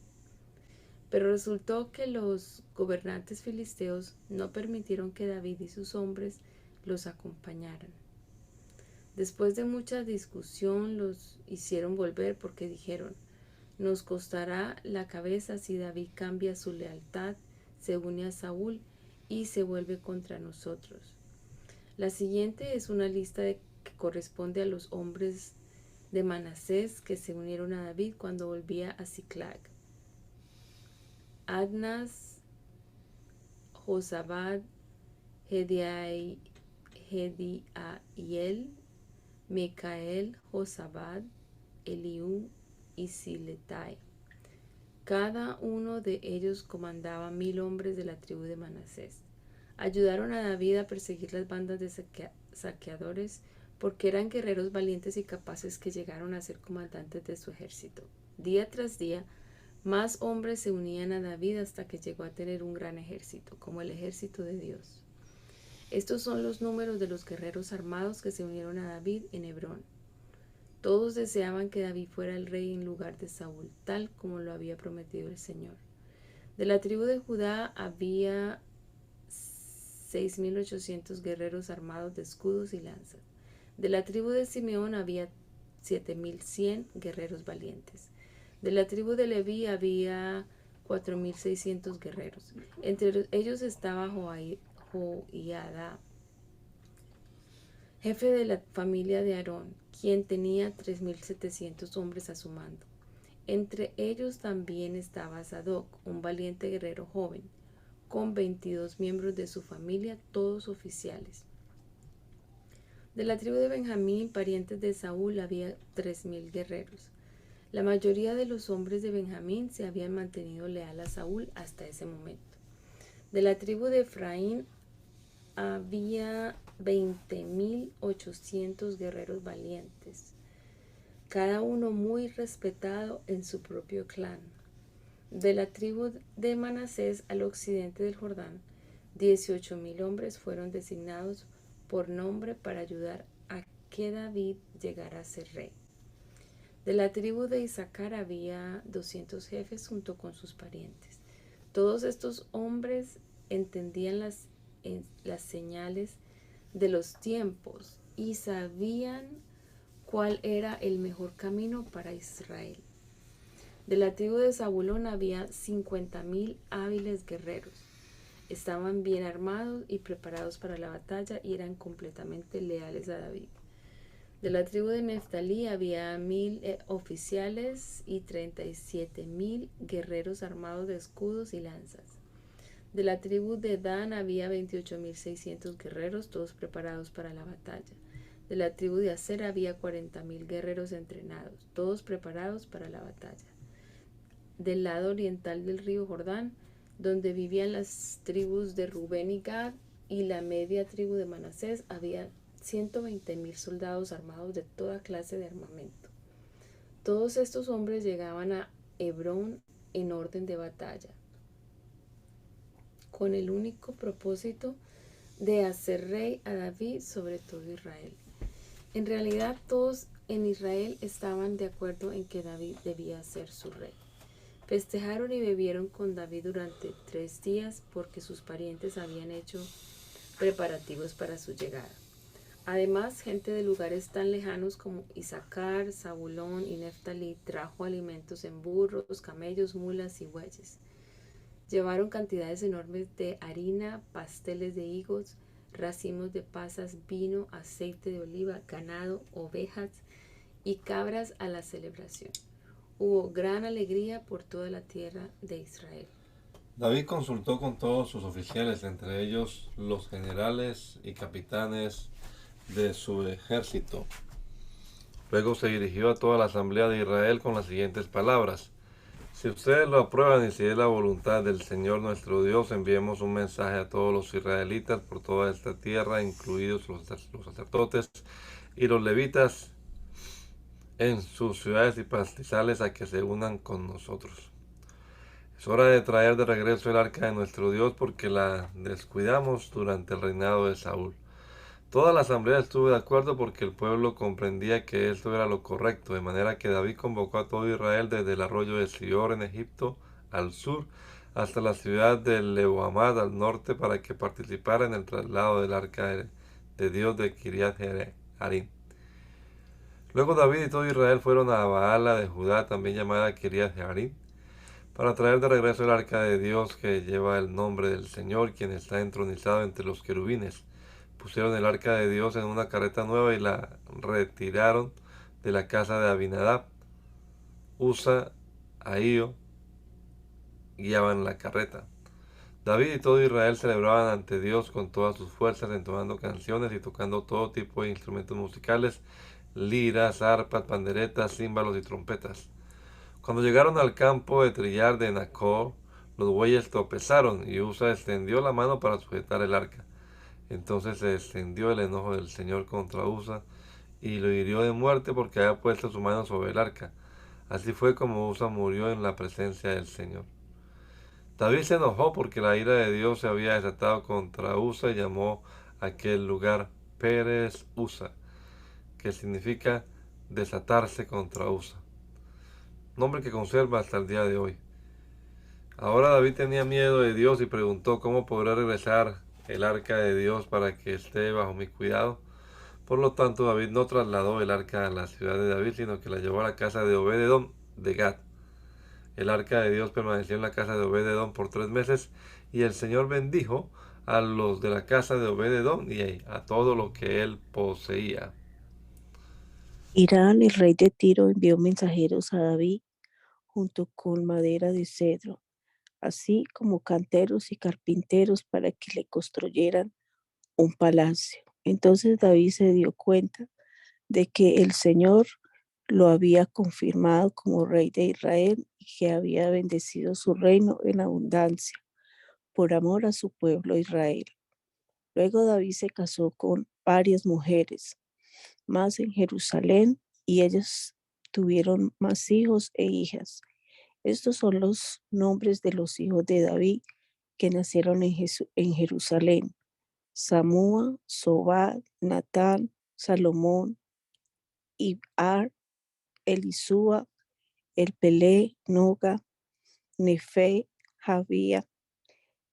Pero resultó que los gobernantes filisteos no permitieron que David y sus hombres los acompañaran. Después de mucha discusión los hicieron volver porque dijeron: nos costará la cabeza si David cambia su lealtad, se une a Saúl y se vuelve contra nosotros. La siguiente es una lista que corresponde a los hombres de Manasés que se unieron a David cuando volvía a Ziklag: Adnas, Josabad, Hediael, Micael, Josabad, Eliú y Siletai. Cada uno de ellos comandaba 1000 hombres de la tribu de Manasés. Ayudaron a David a perseguir las bandas de saqueadores porque eran guerreros valientes y capaces que llegaron a ser comandantes de su ejército. Día tras día, más hombres se unían a David hasta que llegó a tener un gran ejército, como el ejército de Dios. Estos son los números de los guerreros armados que se unieron a David en Hebrón. Todos deseaban que David fuera el rey en lugar de Saúl, tal como lo había prometido el Señor. De la tribu de Judá había 6.800 guerreros armados de escudos y lanzas. De la tribu de Simeón había 7.100 guerreros valientes. De la tribu de Leví había 4.600 guerreros. Entre ellos estaba Joiada, jefe de la familia de Aarón, quien tenía 3.700 hombres a su mando. Entre ellos también estaba Sadoc, un valiente guerrero joven, con 22 miembros de su familia, todos oficiales. De la tribu de Benjamín, parientes de Saúl, había 3.000 guerreros. La mayoría de los hombres de Benjamín se habían mantenido leal a Saúl hasta ese momento. De la tribu de Efraín había 20.800 guerreros valientes, cada uno muy respetado en su propio clan. De la tribu de Manasés al occidente del Jordán, 18.000 hombres fueron designados por nombre para ayudar a que David llegara a ser rey. De la tribu de Isaacar había 200 jefes junto con sus parientes. Todos estos hombres entendían las señales de los tiempos y sabían cuál era el mejor camino para Israel. De la tribu de Zabulón había 50.000 hábiles guerreros. Estaban bien armados y preparados para la batalla y eran completamente leales a David. De la tribu de Neftalí había 1.000 oficiales y 37.000 guerreros armados de escudos y lanzas. De la tribu de Dan había 28.600 guerreros, todos preparados para la batalla. De la tribu de Aser había 40.000 guerreros entrenados, todos preparados para la batalla. Del lado oriental del río Jordán, donde vivían las tribus de Rubén y Gad y la media tribu de Manasés, había 120,000 soldados armados de toda clase de armamento. Todos estos hombres llegaban a Hebrón en orden de batalla, con el único propósito de hacer rey a David sobre todo Israel. En realidad, todos en Israel estaban de acuerdo en que David debía ser su rey. Festejaron y bebieron con David durante 3 días porque sus parientes habían hecho preparativos para su llegada. Además, gente de lugares tan lejanos como Isaacar, Zabulón y Neftalí trajo alimentos en burros, camellos, mulas y bueyes. Llevaron cantidades enormes de harina, pasteles de higos, racimos de pasas, vino, aceite de oliva, ganado, ovejas y cabras a la celebración. Hubo gran alegría por toda la tierra de Israel. David consultó con todos sus oficiales, entre ellos los generales y capitanes de su ejército. Luego se dirigió a toda la asamblea de Israel con las siguientes palabras: si ustedes lo aprueban y si es la voluntad del Señor nuestro Dios, enviemos un mensaje a todos los israelitas por toda esta tierra, incluidos los sacerdotes y los levitas en sus ciudades y pastizales, a que se unan con nosotros. Es hora de traer de regreso el arca de nuestro Dios, porque la descuidamos durante el reinado de Saúl. Toda la asamblea estuvo de acuerdo porque el pueblo comprendía que esto era lo correcto, de manera que David convocó a todo Israel desde el arroyo de Sior en Egipto al sur hasta la ciudad de Lebo-Amad al norte, para que participara en el traslado del arca de Dios de Kiriat Jearim. Luego David y todo Israel fueron a Baala de Judá, también llamada Kiriat Jearim, para traer de regreso el arca de Dios que lleva el nombre del Señor, quien está entronizado entre los querubines. Pusieron el arca de Dios en una carreta nueva y la retiraron de la casa de Abinadab. Usa, Ahío guiaban la carreta. David y todo Israel celebraban ante Dios con todas sus fuerzas, entonando canciones y tocando todo tipo de instrumentos musicales, liras, arpas, panderetas, címbalos y trompetas. Cuando llegaron al campo de trillar de Nacor, los bueyes tropezaron y Usa extendió la mano para sujetar el arca. Entonces se extendió el enojo del Señor contra Usa y lo hirió de muerte porque había puesto su mano sobre el arca. Así fue como Usa murió en la presencia del Señor. David se enojó porque la ira de Dios se había desatado contra Usa y llamó a aquel lugar Pérez Usa, que significa desatarse contra Usa, nombre que conserva hasta el día de hoy. Ahora David tenía miedo de Dios y preguntó: ¿cómo podré regresar el arca de Dios para que esté bajo mi cuidado? Por lo tanto, David no trasladó el arca a la ciudad de David, sino que la llevó a la casa de Obed-edom de Gat. El arca de Dios permaneció en la casa de Obed-edom por 3 meses, y el Señor bendijo a los de la casa de Obed-edom y a todo lo que él poseía. Hirán, el rey de Tiro, envió mensajeros a David junto con madera de cedro, así como canteros y carpinteros para que le construyeran un palacio. Entonces David se dio cuenta de que el Señor lo había confirmado como rey de Israel y que había bendecido su reino en abundancia por amor a su pueblo Israel. Luego David se casó con varias mujeres más en Jerusalén y ellas tuvieron más hijos e hijas. Estos son los nombres de los hijos de David que nacieron en Jerusalén: Samúa, Sobad, Natán, Salomón, Ibhar, Elisúa, Elpelé, Noga, Nefe, Javía,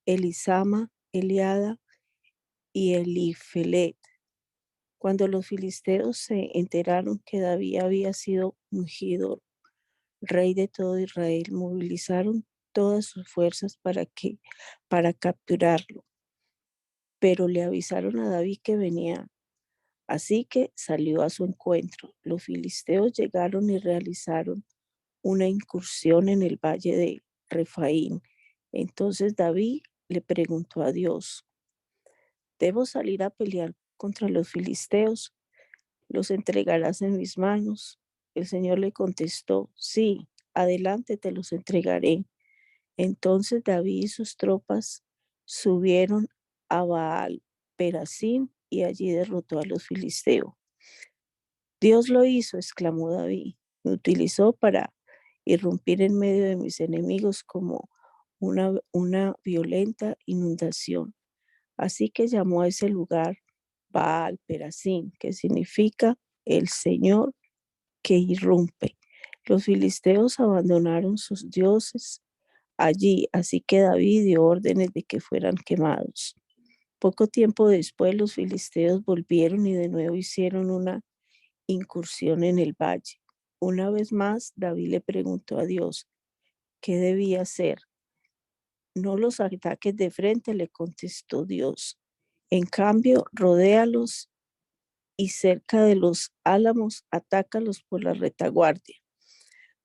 Elisama, Eliada y Elifelet. Cuando los filisteos se enteraron que David había sido ungido rey de todo Israel, movilizaron todas sus fuerzas para capturarlo, pero le avisaron a David que venía. Así que salió a su encuentro. Los filisteos llegaron y realizaron una incursión en el valle de Refaín. Entonces David le preguntó a Dios: ¿debo salir a pelear contra los filisteos? ¿Los entregarás en mis manos? El Señor le contestó: sí, adelante, te los entregaré. Entonces David y sus tropas subieron a Baal Perasim y allí derrotó a los filisteos. Dios lo hizo, exclamó David. Me utilizó para irrumpir en medio de mis enemigos como una violenta inundación. Así que llamó a ese lugar Baal Perasim, que significa el Señor que irrumpe. Los filisteos abandonaron sus dioses allí, así que David dio órdenes de que fueran quemados. Poco tiempo después los filisteos volvieron y de nuevo hicieron una incursión en el valle. Una vez más, David le preguntó a Dios qué debía hacer. No los ataques de frente, le contestó Dios. En cambio, rodéalos y cerca de los álamos, atácalos por la retaguardia.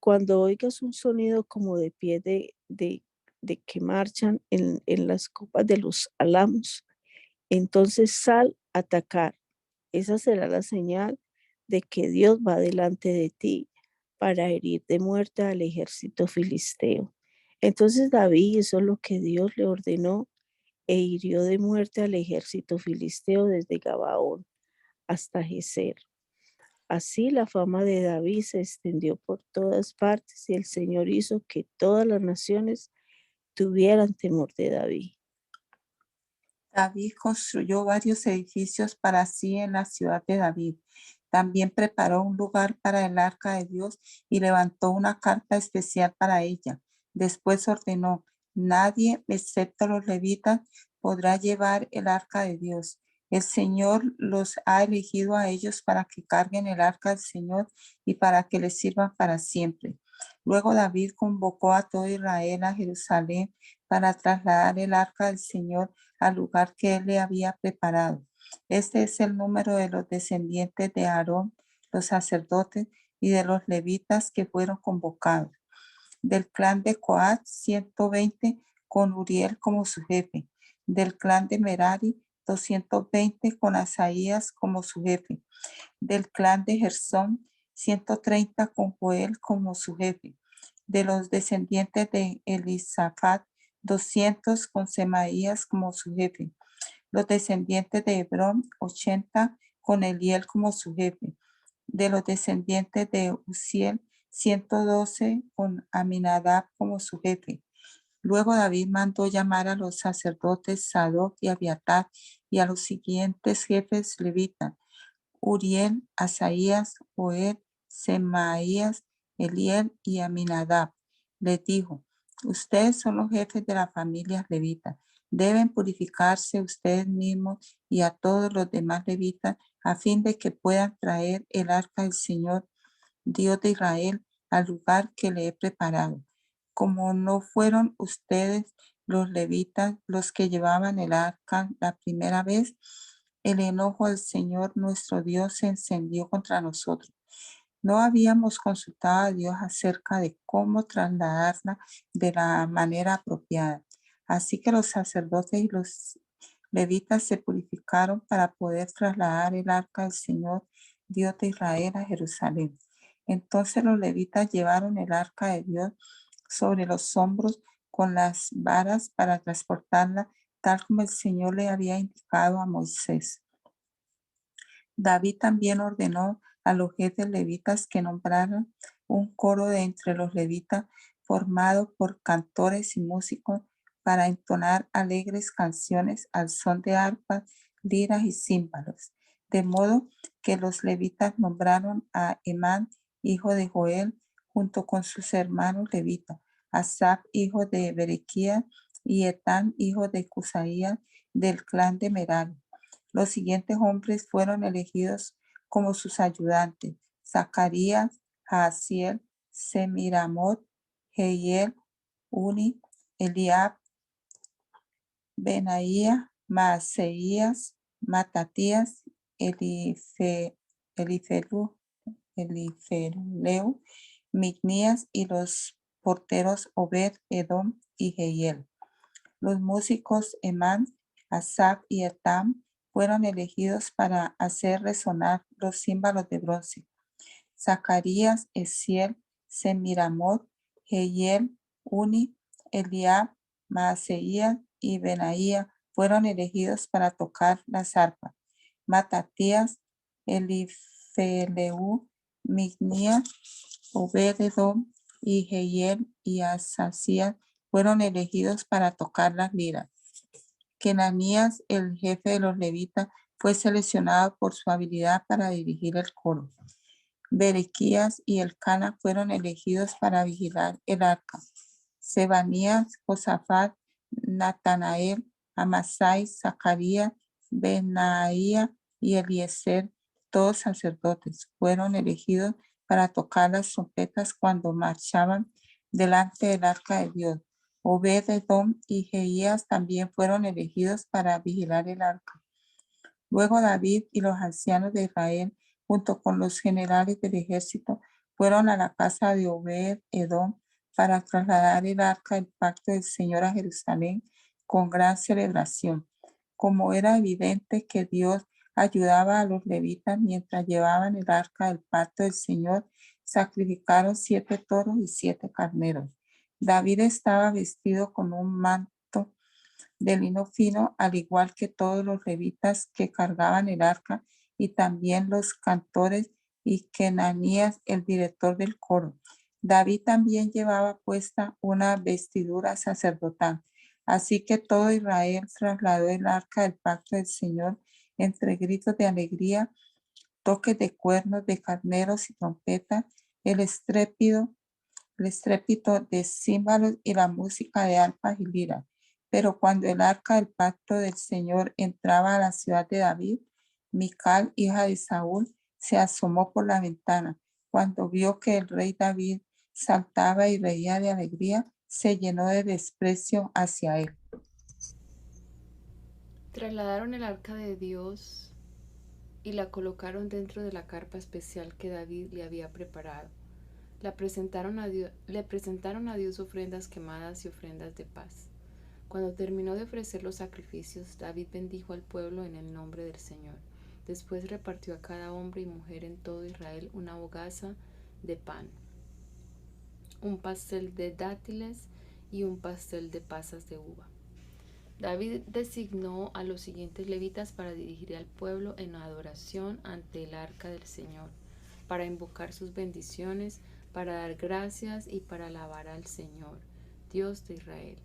Cuando oigas un sonido como de pie de que marchan en las copas de los álamos, entonces sal a atacar. Esa será la señal de que Dios va delante de ti para herir de muerte al ejército filisteo. Entonces David hizo lo que Dios le ordenó e hirió de muerte al ejército filisteo desde Gabaón hasta Geser. Así la fama de David se extendió por todas partes y el Señor hizo que todas las naciones tuvieran temor de David. David construyó varios edificios para sí en la ciudad de David. También preparó un lugar para el arca de Dios y levantó una carpa especial para ella. Después ordenó: nadie, excepto los levitas, podrá llevar el arca de Dios. El Señor los ha elegido a ellos para que carguen el arca del Señor y para que les sirvan para siempre. Luego David convocó a todo Israel a Jerusalén para trasladar el arca del Señor al lugar que él le había preparado. Este es el número de los descendientes de Aarón, los sacerdotes, y de los levitas que fueron convocados. Del clan de Coat, 120, con Uriel como su jefe. Del clan de Merari, 220, con Asaías como su jefe. Del clan de Gersón, 130, con Joel como su jefe. De los descendientes de Elisafat, 200, con Semaías como su jefe. Los descendientes de Hebrón, 80, con Eliel como su jefe. De los descendientes de Uziel, 112, con Aminadab como su jefe. Luego David mandó llamar a los sacerdotes Sadoc y Abiatar y a los siguientes jefes levitas: Uriel, Asaías, Joel, Semaías, Eliel y Aminadab. Les dijo: ustedes son los jefes de las familias levitas. Deben purificarse ustedes mismos y a todos los demás levitas a fin de que puedan traer el arca del Señor, Dios de Israel, al lugar que le he preparado. Como no fueron ustedes los levitas los que llevaban el arca la primera vez, el enojo del Señor nuestro Dios se encendió contra nosotros. No habíamos consultado a Dios acerca de cómo trasladarla de la manera apropiada. Así que los sacerdotes y los levitas se purificaron para poder trasladar el arca del Señor, Dios de Israel, a Jerusalén. Entonces los levitas llevaron el arca de Dios sobre los hombros con las varas para transportarla, tal como el Señor le había indicado a Moisés. David también ordenó a los jefes levitas que nombraran un coro de entre los levitas formado por cantores y músicos para entonar alegres canciones al son de arpas, liras y címbalos. De modo que los levitas nombraron a Emán, hijo de Joel, junto con sus hermanos levitas, Asaf, hijo de Berequías, y Etán, hijo de Cusaías, del clan de Merari. Los siguientes hombres fueron elegidos como sus ayudantes: Zacarías, Jaasiel, Semiramot, Jehiel, Uni, Eliab, Benaía, Maaseías, Matatías, Elifeleu, Mignías y los porteros Obed, Edom y Jehiel. Los músicos Emán, Asaf y Etam fueron elegidos para hacer resonar los címbalos de bronce. Zacarías, Esiel, Semiramot, Jehiel, Uni, Eliab, Maaseías y Benaía fueron elegidos para tocar las arpas. Matatías, Elifeleu, Mignías, Obed-edom y Jehiel y Asasías fueron elegidos para tocar las liras. Kenanías, el jefe de los levitas, fue seleccionado por su habilidad para dirigir el coro. Berequías y Elcana fueron elegidos para vigilar el arca. Sebanías, Josafat, Natanael, Amasai, Zacarías, Benaía y Eliezer, todos sacerdotes, fueron elegidos para tocar las trompetas cuando marchaban delante del arca de Dios. Obed-edom y Jeías también fueron elegidos para vigilar el arca. Luego David y los ancianos de Israel, junto con los generales del ejército, fueron a la casa de Obed-edom para trasladar el arca del pacto del Señor a Jerusalén con gran celebración. Como era evidente que Dios ayudaba a los levitas mientras llevaban el arca del pacto del Señor, sacrificaron 7 toros y 7 carneros. David estaba vestido con un manto de lino fino, al igual que todos los levitas que cargaban el arca y también los cantores y Kenanías, el director del coro. David también llevaba puesta una vestidura sacerdotal. Así que todo Israel trasladó el arca del pacto del Señor entre gritos de alegría, toques de cuernos de carneros y trompetas, el estrépito de címbalos y la música de arpas y liras. Pero cuando el arca del pacto del Señor entraba a la ciudad de David, Mical, hija de Saúl, se asomó por la ventana. Cuando vio que el rey David saltaba y reía de alegría, se llenó de desprecio hacia él. Trasladaron el arca de Dios y la colocaron dentro de la carpa especial que David le había preparado. Le presentaron a Dios ofrendas quemadas y ofrendas de paz. Cuando terminó de ofrecer los sacrificios, David bendijo al pueblo en el nombre del Señor. Después repartió a cada hombre y mujer en todo Israel una hogaza de pan, un pastel de dátiles y un pastel de pasas de uva. David designó a los siguientes levitas para dirigir al pueblo en adoración ante el arca del Señor, para invocar sus bendiciones, para dar gracias y para alabar al Señor, Dios de Israel.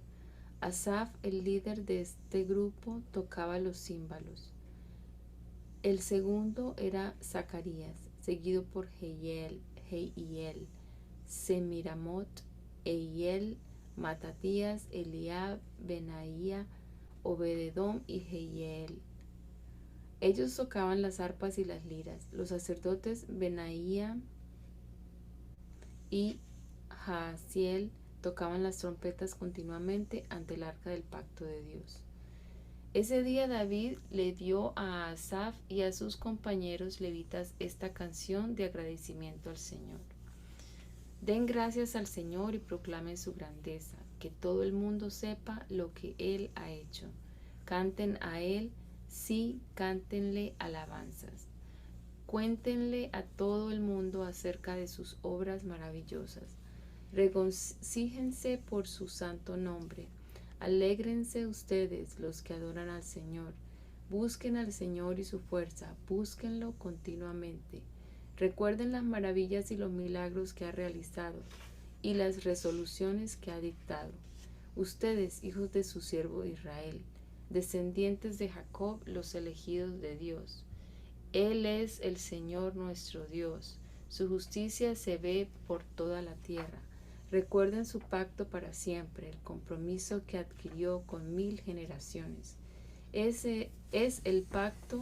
Asaf, el líder de este grupo, tocaba los címbalos. El segundo era Zacarías, seguido por Jehiel, Semiramot, Eiel, Matatías, Eliab, Benaía, Obed-edom y Jehiel. Ellos tocaban las arpas y las liras. Los sacerdotes Benaía y Jaasiel tocaban las trompetas continuamente ante el arca del pacto de Dios. Ese día David le dio a Asaf y a sus compañeros levitas esta canción de agradecimiento al Señor. Den gracias al Señor y proclamen su grandeza, que todo el mundo sepa lo que Él ha hecho. Canten a Él, sí, cántenle alabanzas. Cuéntenle a todo el mundo acerca de sus obras maravillosas. Regocíjense por su santo nombre. Alégrense ustedes los que adoran al Señor. Busquen al Señor y su fuerza, búsquenlo continuamente. Recuerden las maravillas y los milagros que ha realizado y las resoluciones que ha dictado. Ustedes, hijos de su siervo Israel, descendientes de Jacob, los elegidos de Dios. Él es el Señor nuestro Dios. Su justicia se ve por toda la tierra. Recuerden su pacto para siempre, el compromiso que adquirió con 1000 generaciones. Ese es el pacto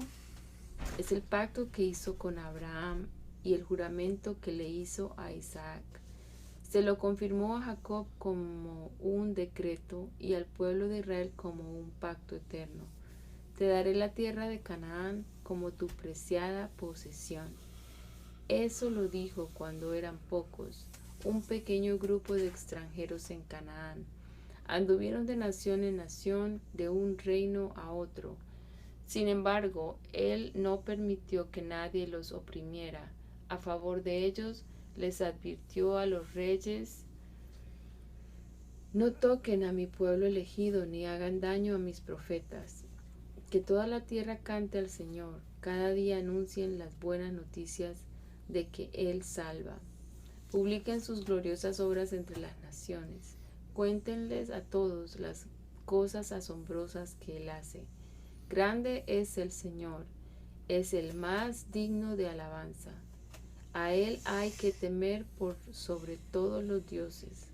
que hizo con Abraham y el juramento que le hizo a Isaac. Se lo confirmó a Jacob como un decreto y al pueblo de Israel como un pacto eterno. Te daré la tierra de Canaán como tu preciada posesión. Eso lo dijo cuando eran pocos, un pequeño grupo de extranjeros en Canaán. Anduvieron de nación en nación, de un reino a otro. Sin embargo, él no permitió que nadie los oprimiera. A favor de ellos, les advirtió a los reyes: no toquen a mi pueblo elegido, ni hagan daño a mis profetas. Que toda la tierra cante al Señor. cada día anuncien las buenas noticias de que Él salva. Publiquen sus gloriosas obras entre las naciones. Cuéntenles a todos las cosas asombrosas que Él hace. Grande es el Señor, es el más digno de alabanza. A Él hay que temer por sobre todos los dioses.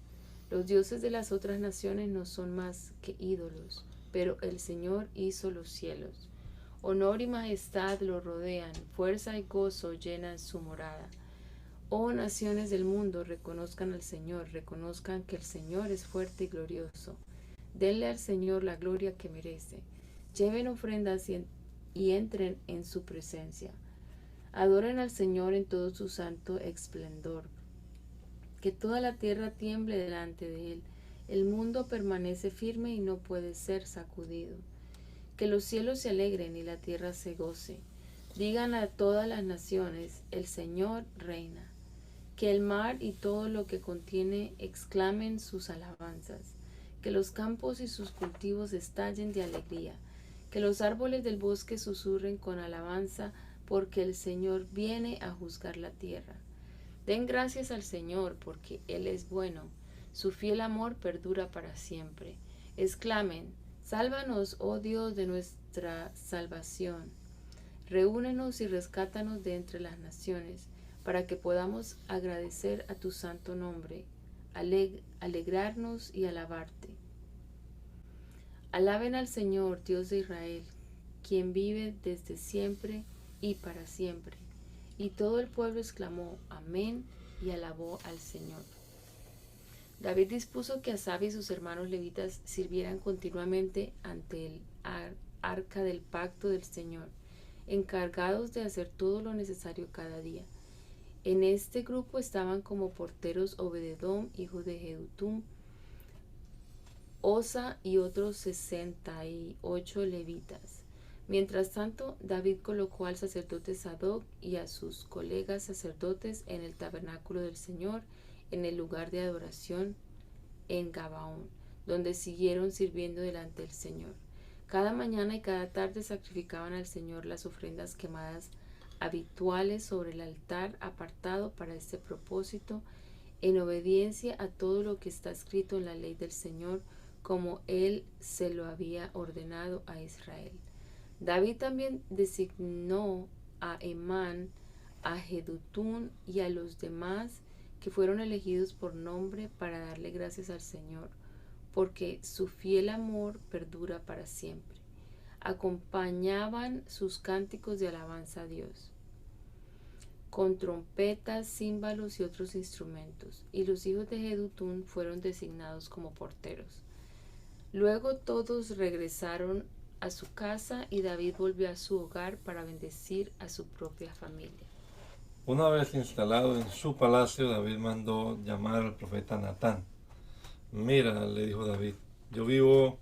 Los dioses de las otras naciones no son más que ídolos, pero el Señor hizo los cielos. Honor y majestad lo rodean, fuerza y gozo llenan su morada. Oh naciones del mundo, reconozcan al Señor, reconozcan que el Señor es fuerte y glorioso. Denle al Señor la gloria que merece. Lleven ofrendas y entren en su presencia. Adoren al Señor en todo su santo esplendor. Que toda la tierra tiemble delante de Él. El mundo permanece firme y no puede ser sacudido. Que los cielos se alegren y la tierra se goce. Digan a todas las naciones, el Señor reina. Que el mar y todo lo que contiene exclamen sus alabanzas. Que los campos y sus cultivos estallen de alegría. Que los árboles del bosque susurren con alabanza, porque el Señor viene a juzgar la tierra. Den gracias al Señor, porque Él es bueno. Su fiel amor perdura para siempre. Exclamen, sálvanos, oh Dios de nuestra salvación. Reúnenos y rescátanos de entre las naciones, para que podamos agradecer a tu santo nombre, alegrarnos y alabarte. Alaben al Señor, Dios de Israel, quien vive desde siempre y para siempre. Y todo el pueblo exclamó, amén, y alabó al Señor. David dispuso que Asaf y sus hermanos levitas sirvieran continuamente ante el arca del pacto del Señor, encargados de hacer todo lo necesario cada día. En este grupo estaban como porteros Obededom, hijo de Jedutum, Osa y otros 68 levitas. Mientras tanto, David colocó al sacerdote Sadoc y a sus colegas sacerdotes en el tabernáculo del Señor, en el lugar de adoración en Gabaón, donde siguieron sirviendo delante del Señor. Cada mañana y cada tarde sacrificaban al Señor las ofrendas quemadas habituales sobre el altar apartado para este propósito, en obediencia a todo lo que está escrito en la ley del Señor, como Él se lo había ordenado a Israel. David también designó a Emán, a Jedutún y a los demás que fueron elegidos por nombre para darle gracias al Señor, porque su fiel amor perdura para siempre. Acompañaban sus cánticos de alabanza a Dios con trompetas, címbalos y otros instrumentos, y los hijos de Jedutún fueron designados como porteros. Luego todos regresaron a su casa y David volvió a su hogar para bendecir a su propia familia. Una vez instalado en su palacio, David mandó llamar al profeta Natán. Mira, le dijo David, yo vivo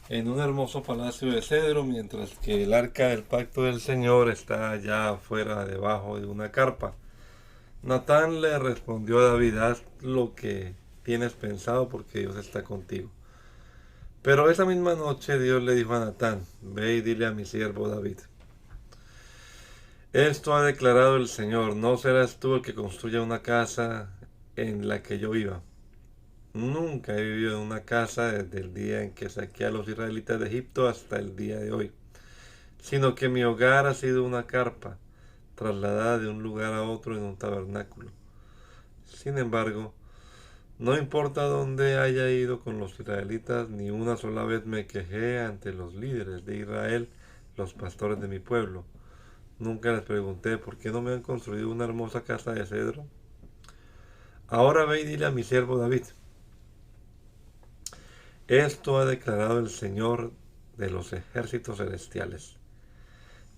en un hermoso palacio de cedro, mientras que el arca del pacto del Señor está allá afuera, debajo de una carpa. Natán le respondió a David, haz lo que tienes pensado porque Dios está contigo. Pero esa misma noche Dios le dijo a Natán, ve y dile a mi siervo David, esto ha declarado el Señor, no serás tú el que construya una casa en la que yo viva. Nunca he vivido en una casa desde el día en que saqué a los israelitas de Egipto hasta el día de hoy, sino que mi hogar ha sido una carpa, trasladada de un lugar a otro en un tabernáculo. Sin embargo, no importa dónde haya ido con los israelitas, ni una sola vez me quejé ante los líderes de Israel, los pastores de mi pueblo. Nunca les pregunté por qué no me han construido una hermosa casa de cedro. Ahora ve y dile a mi siervo David, esto ha declarado el Señor de los ejércitos celestiales.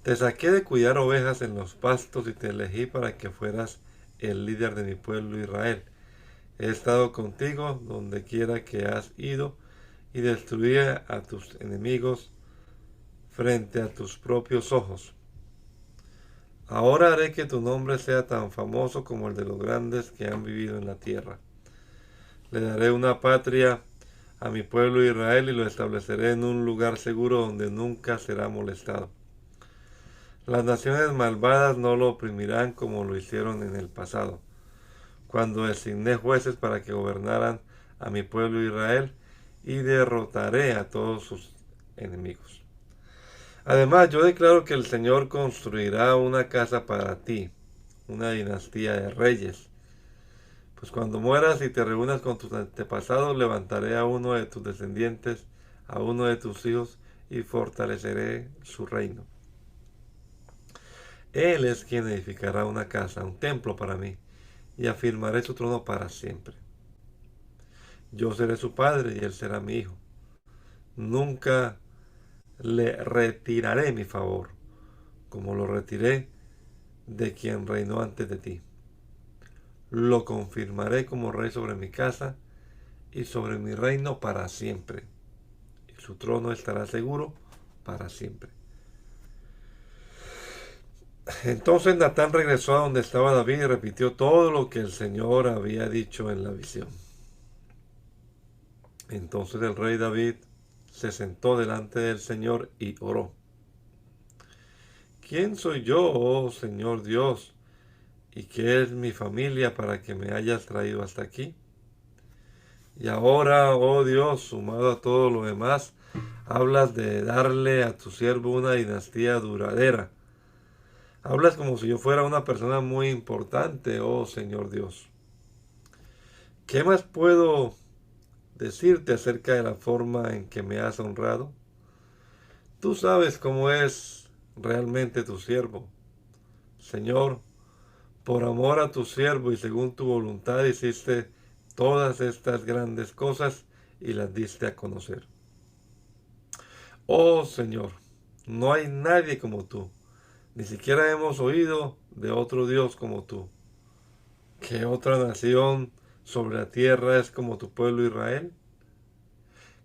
Te saqué de cuidar ovejas en los pastos y te elegí para que fueras el líder de mi pueblo Israel. He estado contigo donde quiera que has ido y destruí a tus enemigos frente a tus propios ojos. Ahora haré que tu nombre sea tan famoso como el de los grandes que han vivido en la tierra. Le daré una patria a mi pueblo Israel y lo estableceré en un lugar seguro donde nunca será molestado. Las naciones malvadas no lo oprimirán como lo hicieron en el pasado, cuando designé jueces para que gobernaran a mi pueblo Israel, y derrotaré a todos sus enemigos. Además, yo declaro que el Señor construirá una casa para ti, una dinastía de reyes. Pues cuando mueras y te reúnas con tus antepasados, levantaré a uno de tus descendientes, a uno de tus hijos, y fortaleceré su reino. Él es quien edificará una casa, un templo para mí, y afirmaré su trono para siempre. Yo seré su padre y él será mi hijo. Nunca le retiraré mi favor, como lo retiré de quien reinó antes de ti. Lo confirmaré como rey sobre mi casa y sobre mi reino para siempre, y su trono estará seguro para siempre. Entonces Natán regresó a donde estaba David y repitió todo lo que el Señor había dicho en la visión. Entonces el rey David se sentó delante del Señor y oró. ¿Quién soy yo, oh Señor Dios, y qué es mi familia para que me hayas traído hasta aquí? Y ahora, oh Dios, sumado a todo lo demás, hablas de darle a tu siervo una dinastía duradera. Hablas como si yo fuera una persona muy importante, oh Señor Dios. ¿Qué más puedo decirte acerca de la forma en que me has honrado? Tú sabes cómo es realmente tu siervo. Señor, por amor a tu siervo y según tu voluntad hiciste todas estas grandes cosas y las diste a conocer. Oh Señor, no hay nadie como tú. Ni siquiera hemos oído de otro Dios como tú. ¿Qué otra nación sobre la tierra es como tu pueblo Israel?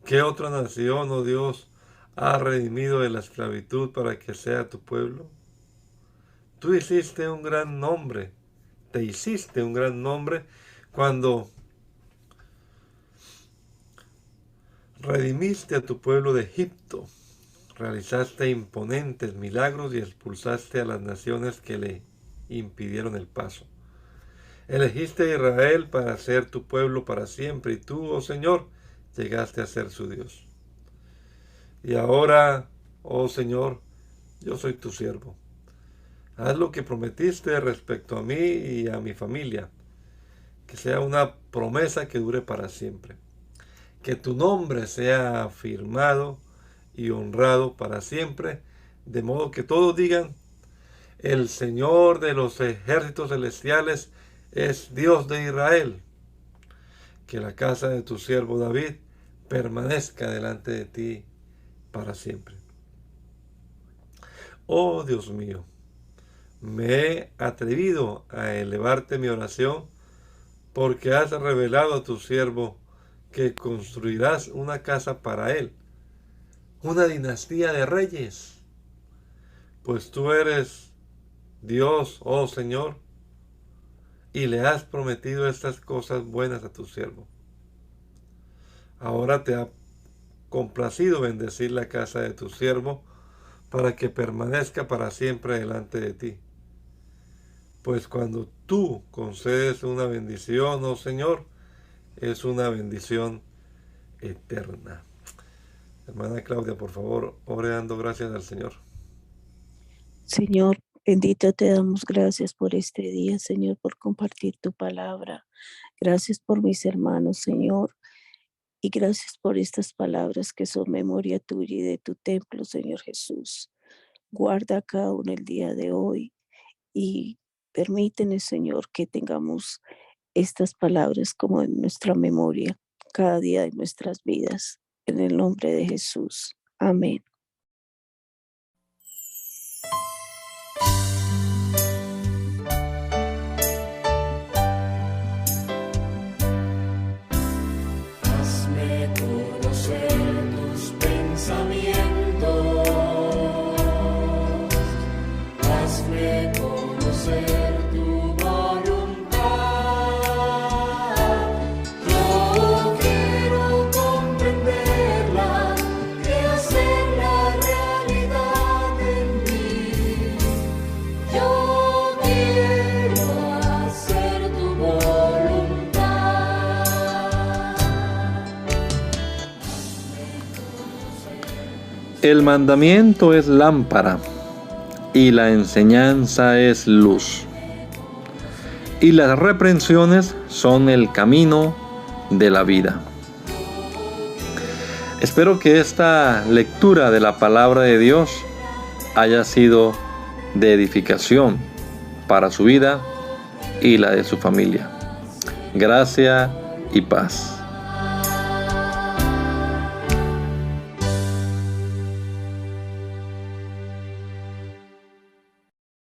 ¿Qué otra nación, oh Dios, ha redimido de la esclavitud para que sea tu pueblo? Tú hiciste un gran nombre, te hiciste un gran nombre cuando redimiste a tu pueblo de Egipto. Realizaste imponentes milagros y expulsaste a las naciones que le impidieron el paso. Elegiste a Israel para ser tu pueblo para siempre y tú, oh Señor, llegaste a ser su Dios. Y ahora, oh Señor, yo soy tu siervo. Haz lo que prometiste respecto a mí y a mi familia, que sea una promesa que dure para siempre. Que tu nombre sea afirmado y honrado para siempre, de modo que todos digan, el Señor de los ejércitos celestiales es Dios de Israel. Que la casa de tu siervo David permanezca delante de ti para siempre. Oh Dios mío, me he atrevido a elevarte mi oración porque has revelado a tu siervo que construirás una casa para él, una dinastía de reyes. Pues tú eres Dios, oh Señor, y le has prometido estas cosas buenas a tu siervo. Ahora te ha complacido bendecir la casa de tu siervo para que permanezca para siempre delante de ti. Pues cuando tú concedes una bendición, oh Señor, es una bendición eterna. Hermana Claudia, por favor, ore dando gracias al Señor. Señor, bendito te damos gracias por este día, Señor, por compartir tu palabra. Gracias por mis hermanos, Señor. Y gracias por estas palabras que son memoria tuya y de tu templo, Señor Jesús. Guarda a cada uno el día de hoy y permítenos, Señor, que tengamos estas palabras como en nuestra memoria cada día de nuestras vidas. En el nombre de Jesús. Amén. Hazme conocer tus pensamientos, hazme conocer tu voluntad. Yo quiero comprenderla y hacerla El mandamiento es lámpara y la enseñanza es luz. Y las reprensiones son el camino de la vida. Espero que esta lectura de la palabra de Dios haya sido de edificación para su vida y la de su familia. Gracia y paz.